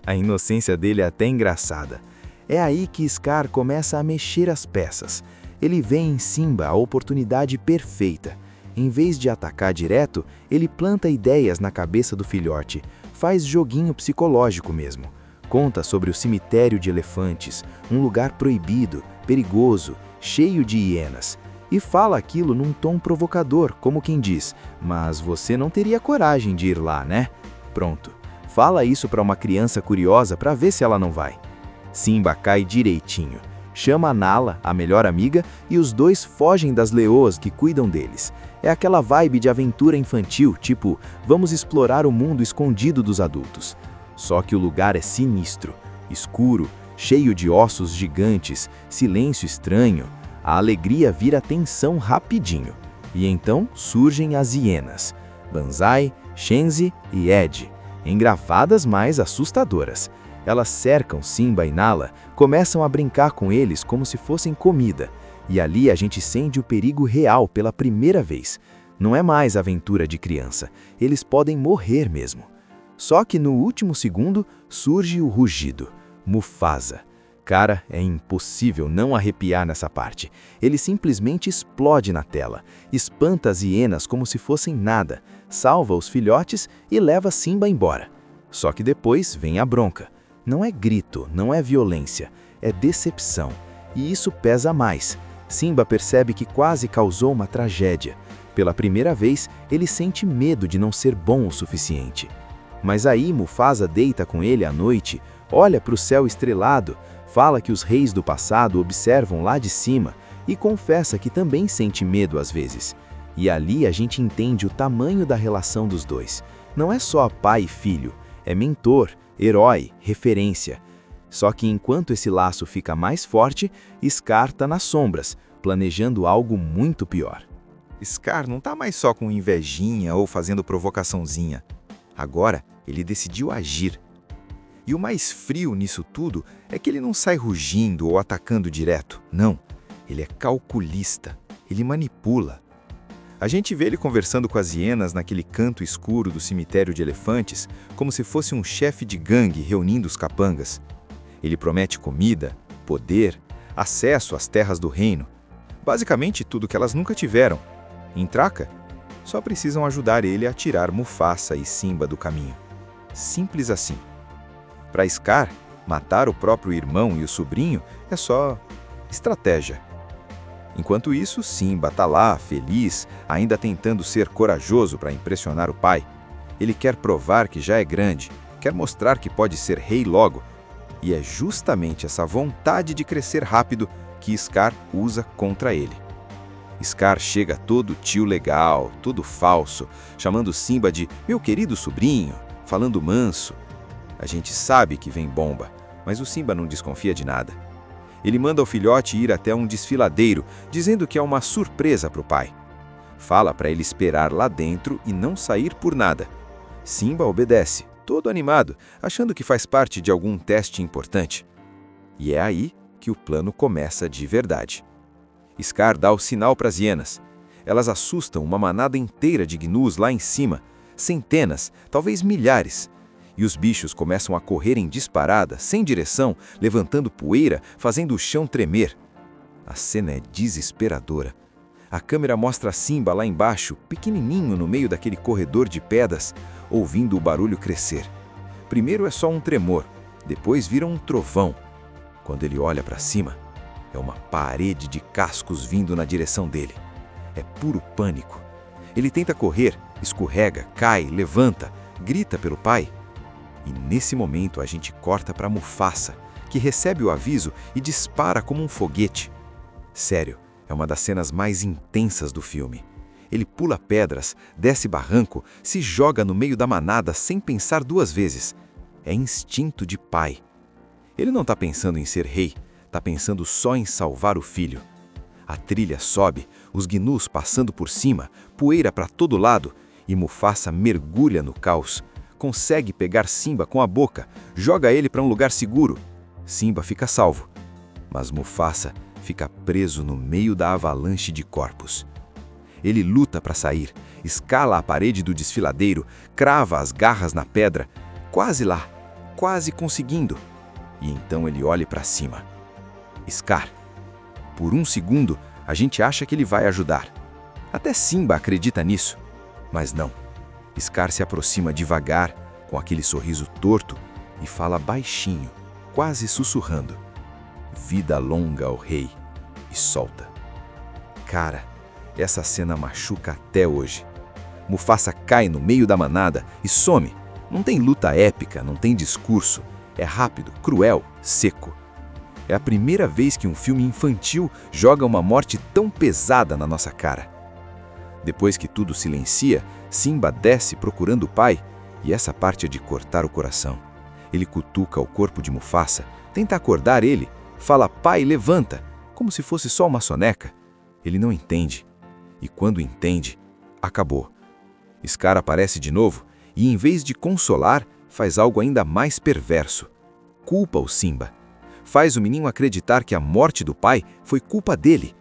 A inocência dele é até engraçada. É aí que Scar começa a mexer as peças. Ele vê em Simba a oportunidade perfeita. Em vez de atacar direto, ele planta ideias na cabeça do filhote, faz joguinho psicológico mesmo. Conta sobre o cemitério de elefantes, um lugar proibido, perigoso, cheio de hienas. E fala aquilo num tom provocador, como quem diz: mas você não teria coragem de ir lá, né? Pronto, fala isso para uma criança curiosa para ver se ela não vai. Simba cai direitinho. Chama a Nala, a melhor amiga, e os dois fogem das leoas que cuidam deles. É aquela vibe de aventura infantil, tipo, vamos explorar o mundo escondido dos adultos. Só que o lugar é sinistro, escuro, cheio de ossos gigantes, silêncio estranho. A alegria vira tensão rapidinho. E então surgem as hienas. Banzai, Shenzi e Ed, engravadas mais assustadoras. Elas cercam Simba e Nala, começam a brincar com eles como se fossem comida. E ali a gente sente o perigo real pela primeira vez. Não é mais aventura de criança, eles podem morrer mesmo. Só que no último segundo surge o rugido. Mufasa. Cara, é impossível não arrepiar nessa parte. Ele simplesmente explode na tela, espanta as hienas como se fossem nada, salva os filhotes e leva Simba embora. Só que depois vem a bronca. Não é grito, não é violência, é decepção. E isso pesa mais. Simba percebe que quase causou uma tragédia. Pela primeira vez, ele sente medo de não ser bom o suficiente. Mas aí Mufasa deita com ele à noite, olha para o céu estrelado, fala que os reis do passado observam lá de cima e confessa que também sente medo às vezes. E ali a gente entende o tamanho da relação dos dois. Não é só pai e filho, é mentor, herói, referência. Só que enquanto esse laço fica mais forte, Scar tá nas sombras, planejando algo muito pior. Scar não tá mais só com invejinha ou fazendo provocaçãozinha. Agora, ele decidiu agir. E o mais frio nisso tudo é que ele não sai rugindo ou atacando direto. Não, ele é calculista, ele manipula. A gente vê ele conversando com as hienas naquele canto escuro do cemitério de elefantes, como se fosse um chefe de gangue reunindo os capangas. Ele promete comida, poder, acesso às terras do reino. Basicamente tudo que elas nunca tiveram. Em troca, só precisam ajudar ele a tirar Mufasa e Simba do caminho. Simples assim. Para Scar, matar o próprio irmão e o sobrinho é só estratégia. Enquanto isso, Simba tá lá, feliz, ainda tentando ser corajoso para impressionar o pai. Ele quer provar que já é grande, quer mostrar que pode ser rei logo. E é justamente essa vontade de crescer rápido que Scar usa contra ele. Scar chega todo tio legal, todo falso, chamando Simba de meu querido sobrinho, falando manso. A gente sabe que vem bomba, mas o Simba não desconfia de nada. Ele manda o filhote ir até um desfiladeiro, dizendo que é uma surpresa para o pai. Fala para ele esperar lá dentro e não sair por nada. Simba obedece, todo animado, achando que faz parte de algum teste importante. E é aí que o plano começa de verdade. Scar dá o sinal para as hienas. Elas assustam uma manada inteira de gnus lá em cima, centenas, talvez milhares. E os bichos começam a correr em disparada, sem direção, levantando poeira, fazendo o chão tremer. A cena é desesperadora. A câmera mostra Simba lá embaixo, pequenininho no meio daquele corredor de pedras, ouvindo o barulho crescer. Primeiro é só um tremor, depois vira um trovão. Quando ele olha para cima, é uma parede de cascos vindo na direção dele. É puro pânico. Ele tenta correr, escorrega, cai, levanta, grita pelo pai. E nesse momento a gente corta para Mufasa, que recebe o aviso e dispara como um foguete. Sério, é uma das cenas mais intensas do filme. Ele pula pedras, desce barranco, se joga no meio da manada sem pensar duas vezes. É instinto de pai. Ele não está pensando em ser rei, está pensando só em salvar o filho. A trilha sobe, os gnus passando por cima, poeira para todo lado, e Mufasa mergulha no caos. Consegue pegar Simba com a boca, joga ele para um lugar seguro. Simba fica salvo, mas Mufasa fica preso no meio da avalanche de corpos. Ele luta para sair, escala a parede do desfiladeiro, crava as garras na pedra, quase lá, quase conseguindo. E então ele olha para cima. Scar. Por um segundo, a gente acha que ele vai ajudar. Até Simba acredita nisso, mas não. Scar se aproxima devagar, com aquele sorriso torto, e fala baixinho, quase sussurrando. Vida longa ao rei. E solta. Cara, essa cena machuca até hoje. Mufasa cai no meio da manada e some. Não tem luta épica, não tem discurso. É rápido, cruel, seco. É a primeira vez que um filme infantil joga uma morte tão pesada na nossa cara. Depois que tudo silencia, Simba desce procurando o pai, e essa parte é de cortar o coração. Ele cutuca o corpo de Mufasa, tenta acordar ele, fala pai, levanta, como se fosse só uma soneca. Ele não entende. E quando entende, acabou. Scar aparece de novo e, em vez de consolar, faz algo ainda mais perverso. Culpa o Simba. Faz o menino acreditar que a morte do pai foi culpa dele.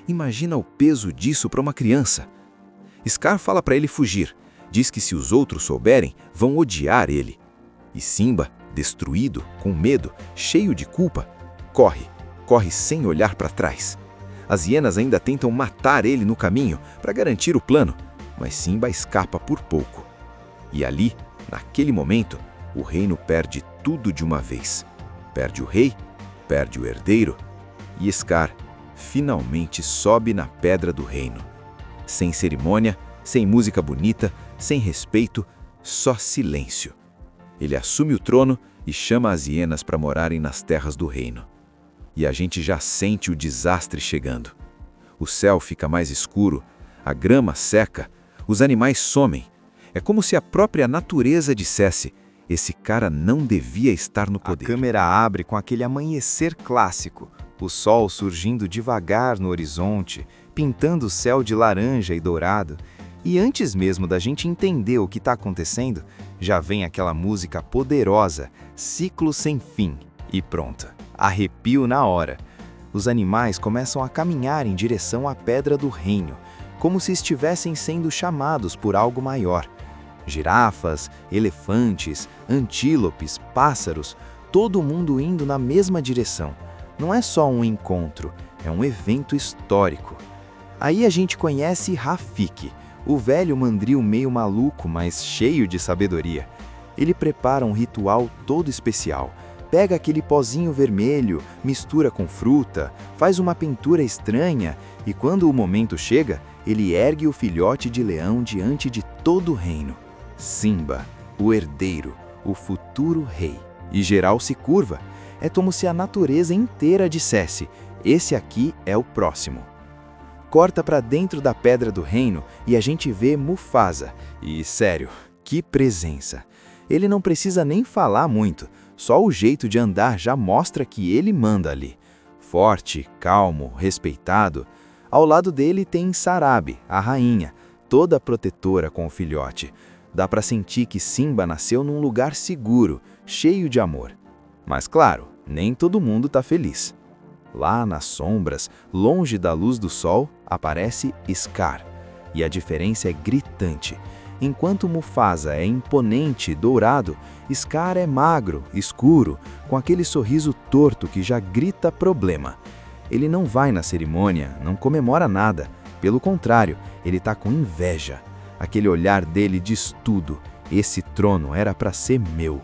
Imagina o peso disso para uma criança. Scar fala para ele fugir. Diz que se os outros souberem, vão odiar ele. E Simba, destruído, com medo, cheio de culpa, corre sem olhar para trás. As hienas ainda tentam matar ele no caminho para garantir o plano, mas Simba escapa por pouco. E ali, naquele momento, o reino perde tudo de uma vez. Perde o rei, perde o herdeiro, e Scar finalmente sobe na pedra do reino. Sem cerimônia, sem música bonita, sem respeito, só silêncio. Ele assume o trono e chama as hienas para morarem nas terras do reino. E a gente já sente o desastre chegando. O céu fica mais escuro, a grama seca, os animais somem. É como se a própria natureza dissesse: esse cara não devia estar no poder. A câmera abre com aquele amanhecer clássico, o sol surgindo devagar no horizonte, pintando o céu de laranja e dourado. E antes mesmo da gente entender o que está acontecendo, já vem aquela música poderosa, Ciclo Sem Fim, e pronto, arrepio na hora. Os animais começam a caminhar em direção à Pedra do Reino, como se estivessem sendo chamados por algo maior. Girafas, elefantes, antílopes, pássaros, todo mundo indo na mesma direção. Não é só um encontro, é um evento histórico. Aí a gente conhece Rafiki, o velho mandril meio maluco, mas cheio de sabedoria. Ele prepara um ritual todo especial. Pega aquele pozinho vermelho, mistura com fruta, faz uma pintura estranha e quando o momento chega, ele ergue o filhote de leão diante de todo o reino. Simba, o herdeiro, o futuro rei. E geral se curva. É como se a natureza inteira dissesse: esse aqui é o próximo. Corta para dentro da Pedra do Reino e a gente vê Mufasa. E, sério, que presença! Ele não precisa nem falar muito, só o jeito de andar já mostra que ele manda ali. Forte, calmo, respeitado. Ao lado dele tem Sarabi, a rainha, toda protetora com o filhote. Dá para sentir que Simba nasceu num lugar seguro, cheio de amor. Mas claro, nem todo mundo tá feliz. Lá nas sombras, longe da luz do sol, aparece Scar. E a diferença é gritante. Enquanto Mufasa é imponente e dourado, Scar é magro, escuro, com aquele sorriso torto que já grita problema. Ele não vai na cerimônia, não comemora nada. Pelo contrário, ele tá com inveja. Aquele olhar dele diz tudo. Esse trono era para ser meu.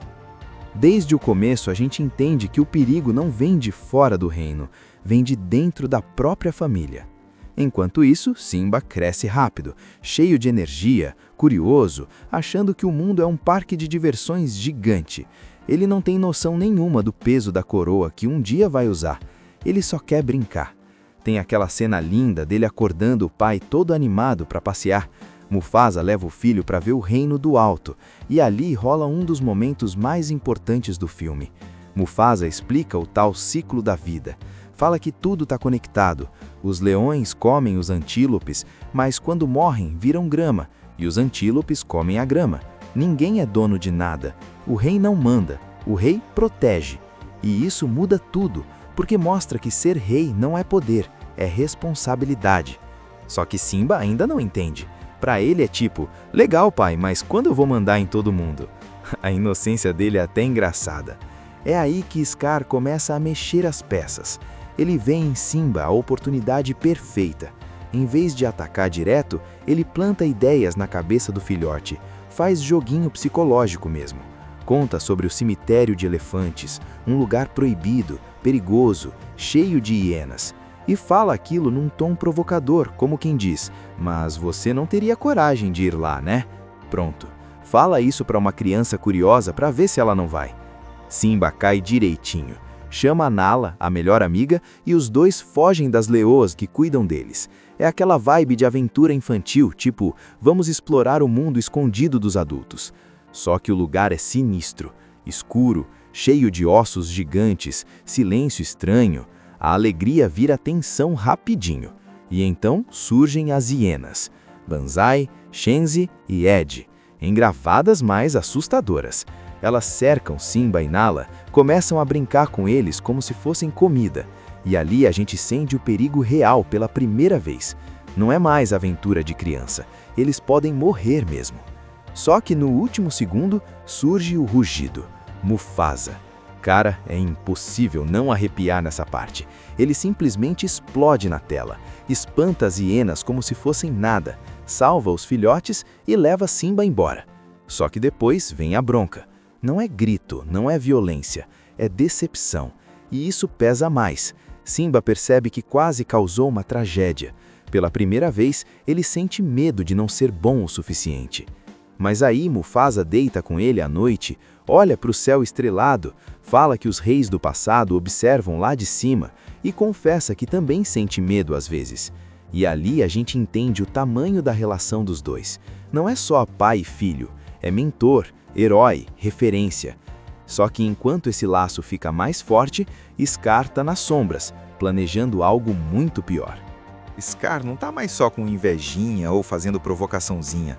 Desde o começo, a gente entende que o perigo não vem de fora do reino, vem de dentro da própria família. Enquanto isso, Simba cresce rápido, cheio de energia, curioso, achando que o mundo é um parque de diversões gigante. Ele não tem noção nenhuma do peso da coroa que um dia vai usar. Ele só quer brincar. Tem aquela cena linda dele acordando o pai todo animado para passear. Mufasa leva o filho para ver o reino do alto, e ali rola um dos momentos mais importantes do filme. Mufasa explica o tal ciclo da vida. Fala que tudo está conectado. Os leões comem os antílopes, mas quando morrem viram grama, e os antílopes comem a grama. Ninguém é dono de nada. O rei não manda, o rei protege. E isso muda tudo, porque mostra que ser rei não é poder, é responsabilidade. Só que Simba ainda não entende. Para ele é tipo: legal pai, mas quando eu vou mandar em todo mundo? A inocência dele é até engraçada. É aí que Scar começa a mexer as peças. Ele vê em Simba a oportunidade perfeita. Em vez de atacar direto, ele planta ideias na cabeça do filhote. Faz joguinho psicológico mesmo. Conta sobre o cemitério de elefantes, um lugar proibido, perigoso, cheio de hienas. E fala aquilo num tom provocador, como quem diz: mas você não teria coragem de ir lá, né? Pronto. Fala isso para uma criança curiosa para ver se ela não vai. Simba cai direitinho. Chama a Nala, a melhor amiga, e os dois fogem das leoas que cuidam deles. É aquela vibe de aventura infantil, tipo, vamos explorar o mundo escondido dos adultos. Só que o lugar é sinistro, escuro, cheio de ossos gigantes, silêncio estranho. A alegria vira tensão rapidinho. E então surgem as hienas. Banzai, Shenzi e Ed, engravadas mais assustadoras. Elas cercam Simba e Nala, começam a brincar com eles como se fossem comida. E ali a gente sente o perigo real pela primeira vez. Não é mais aventura de criança, eles podem morrer mesmo. Só que no último segundo surge o rugido. Mufasa. Cara, é impossível não arrepiar nessa parte. Ele simplesmente explode na tela, espanta as hienas como se fossem nada, salva os filhotes e leva Simba embora. Só que depois vem a bronca. Não é grito, não é violência, é decepção. E isso pesa mais. Simba percebe que quase causou uma tragédia. Pela primeira vez, ele sente medo de não ser bom o suficiente. Mas aí Mufasa deita com ele à noite, olha para o céu estrelado, fala que os reis do passado observam lá de cima e confessa que também sente medo às vezes. E ali a gente entende o tamanho da relação dos dois. Não é só pai e filho, é mentor, herói, referência. Só que enquanto esse laço fica mais forte, Scar tá nas sombras, planejando algo muito pior. Scar não tá mais só com invejinha ou fazendo provocaçãozinha.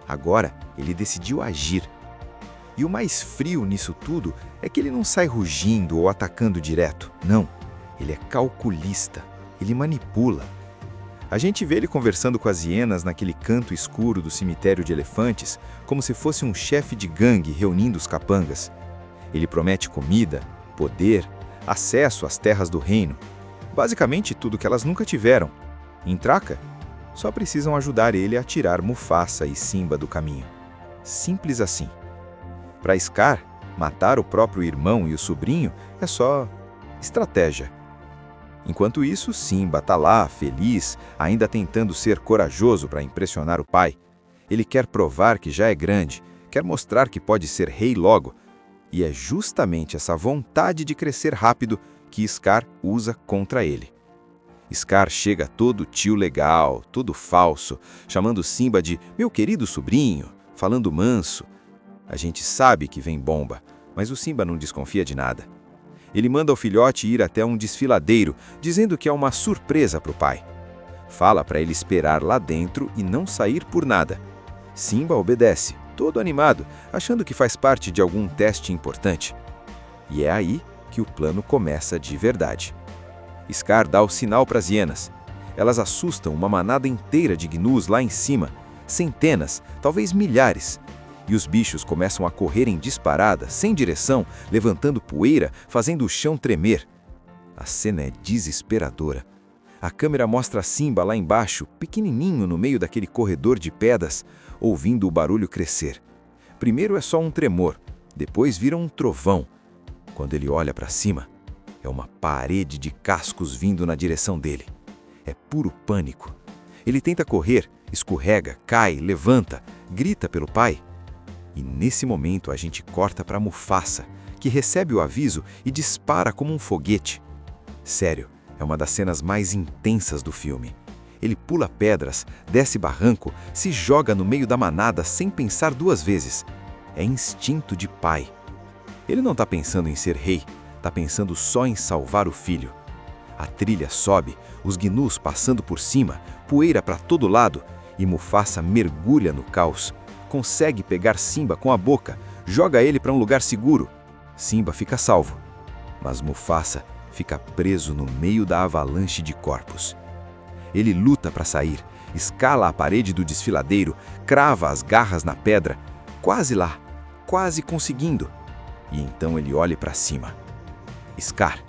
Agora, ele decidiu agir. E o mais frio nisso tudo é que ele não sai rugindo ou atacando direto. Não, ele é calculista, ele manipula. A gente vê ele conversando com as hienas naquele canto escuro do cemitério de elefantes, como se fosse um chefe de gangue reunindo os capangas. Ele promete comida, poder, acesso às terras do reino. Basicamente tudo que elas nunca tiveram. Em troca, só precisam ajudar ele a tirar Mufasa e Simba do caminho. Simples assim. Para Scar, matar o próprio irmão e o sobrinho é só estratégia. Enquanto isso, Simba tá lá, feliz, ainda tentando ser corajoso para impressionar o pai. Ele quer provar que já é grande, quer mostrar que pode ser rei logo. E é justamente essa vontade de crescer rápido que Scar usa contra ele. Scar chega todo tio legal, todo falso, chamando Simba de meu querido sobrinho, falando manso. A gente sabe que vem bomba, mas o Simba não desconfia de nada. Ele manda o filhote ir até um desfiladeiro, dizendo que é uma surpresa para o pai. Fala para ele esperar lá dentro e não sair por nada. Simba obedece, todo animado, achando que faz parte de algum teste importante. E é aí que o plano começa de verdade. Scar dá o sinal para as hienas. Elas assustam uma manada inteira de gnus lá em cima, centenas, talvez milhares. E os bichos começam a correr em disparada, sem direção, levantando poeira, fazendo o chão tremer. A cena é desesperadora. A câmera mostra Simba lá embaixo, pequenininho no meio daquele corredor de pedras, ouvindo o barulho crescer. Primeiro é só um tremor, depois vira um trovão. Quando ele olha para cima, é uma parede de cascos vindo na direção dele. É puro pânico. Ele tenta correr, escorrega, cai, levanta, grita pelo pai. E nesse momento a gente corta para Mufasa, que recebe o aviso e dispara como um foguete. Sério, é uma das cenas mais intensas do filme. Ele pula pedras, desce barranco, se joga no meio da manada sem pensar duas vezes. É instinto de pai. Ele não está pensando em ser rei, está pensando só em salvar o filho. A trilha sobe, os gnus passando por cima, poeira para todo lado, e Mufasa mergulha no caos. Consegue pegar Simba com a boca, joga ele para um lugar seguro. Simba fica salvo, mas Mufasa fica preso no meio da avalanche de corpos. Ele luta para sair, escala a parede do desfiladeiro, crava as garras na pedra, quase lá, quase conseguindo. E então ele olha para cima. Scar.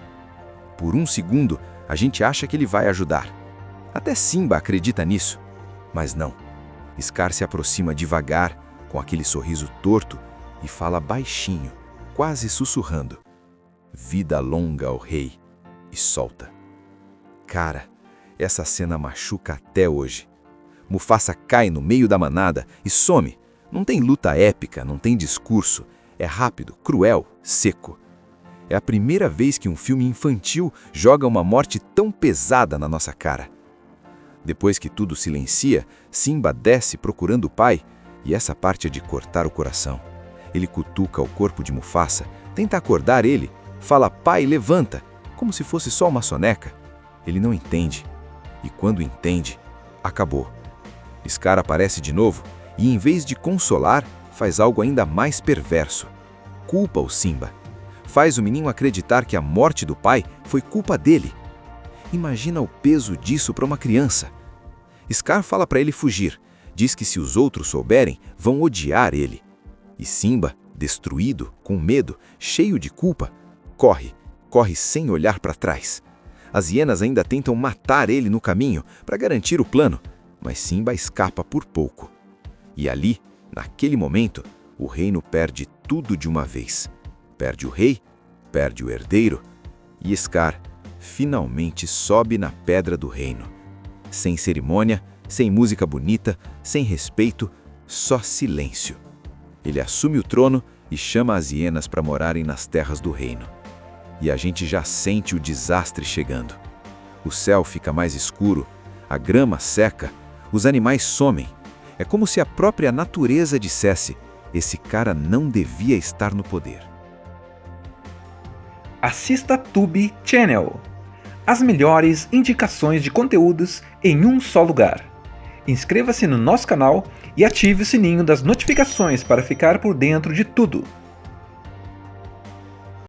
Por um segundo, a gente acha que ele vai ajudar. Até Simba acredita nisso, mas não. Scar se aproxima devagar, com aquele sorriso torto, e fala baixinho, quase sussurrando. Vida longa ao rei, e solta. Cara, essa cena machuca até hoje. Mufasa cai no meio da manada e some. Não tem luta épica, não tem discurso. É rápido, cruel, seco. É a primeira vez que um filme infantil joga uma morte tão pesada na nossa cara. Depois que tudo silencia, Simba desce procurando o pai, e essa parte é de cortar o coração. Ele cutuca o corpo de Mufasa, tenta acordar ele, fala pai, levanta, como se fosse só uma soneca. Ele não entende. E quando entende, acabou. Scar aparece de novo e, em vez de consolar, faz algo ainda mais perverso. Culpa o Simba. Faz o menino acreditar que a morte do pai foi culpa dele. Imagina o peso disso para uma criança. Scar fala para ele fugir. Diz que se os outros souberem, vão odiar ele. E Simba, destruído, com medo, cheio de culpa, corre sem olhar para trás. As hienas ainda tentam matar ele no caminho para garantir o plano, mas Simba escapa por pouco. E ali, naquele momento, o reino perde tudo de uma vez. Perde o rei, perde o herdeiro, e Scar finalmente sobe na pedra do reino. Sem cerimônia, sem música bonita, sem respeito, só silêncio. Ele assume o trono e chama as hienas para morarem nas terras do reino. E a gente já sente o desastre chegando. O céu fica mais escuro, a grama seca, os animais somem. É como se a própria natureza dissesse: esse cara não devia estar no poder. Assista a Tube Channel. As melhores indicações de conteúdos em um só lugar. Inscreva-se no nosso canal e ative o sininho das notificações para ficar por dentro de tudo.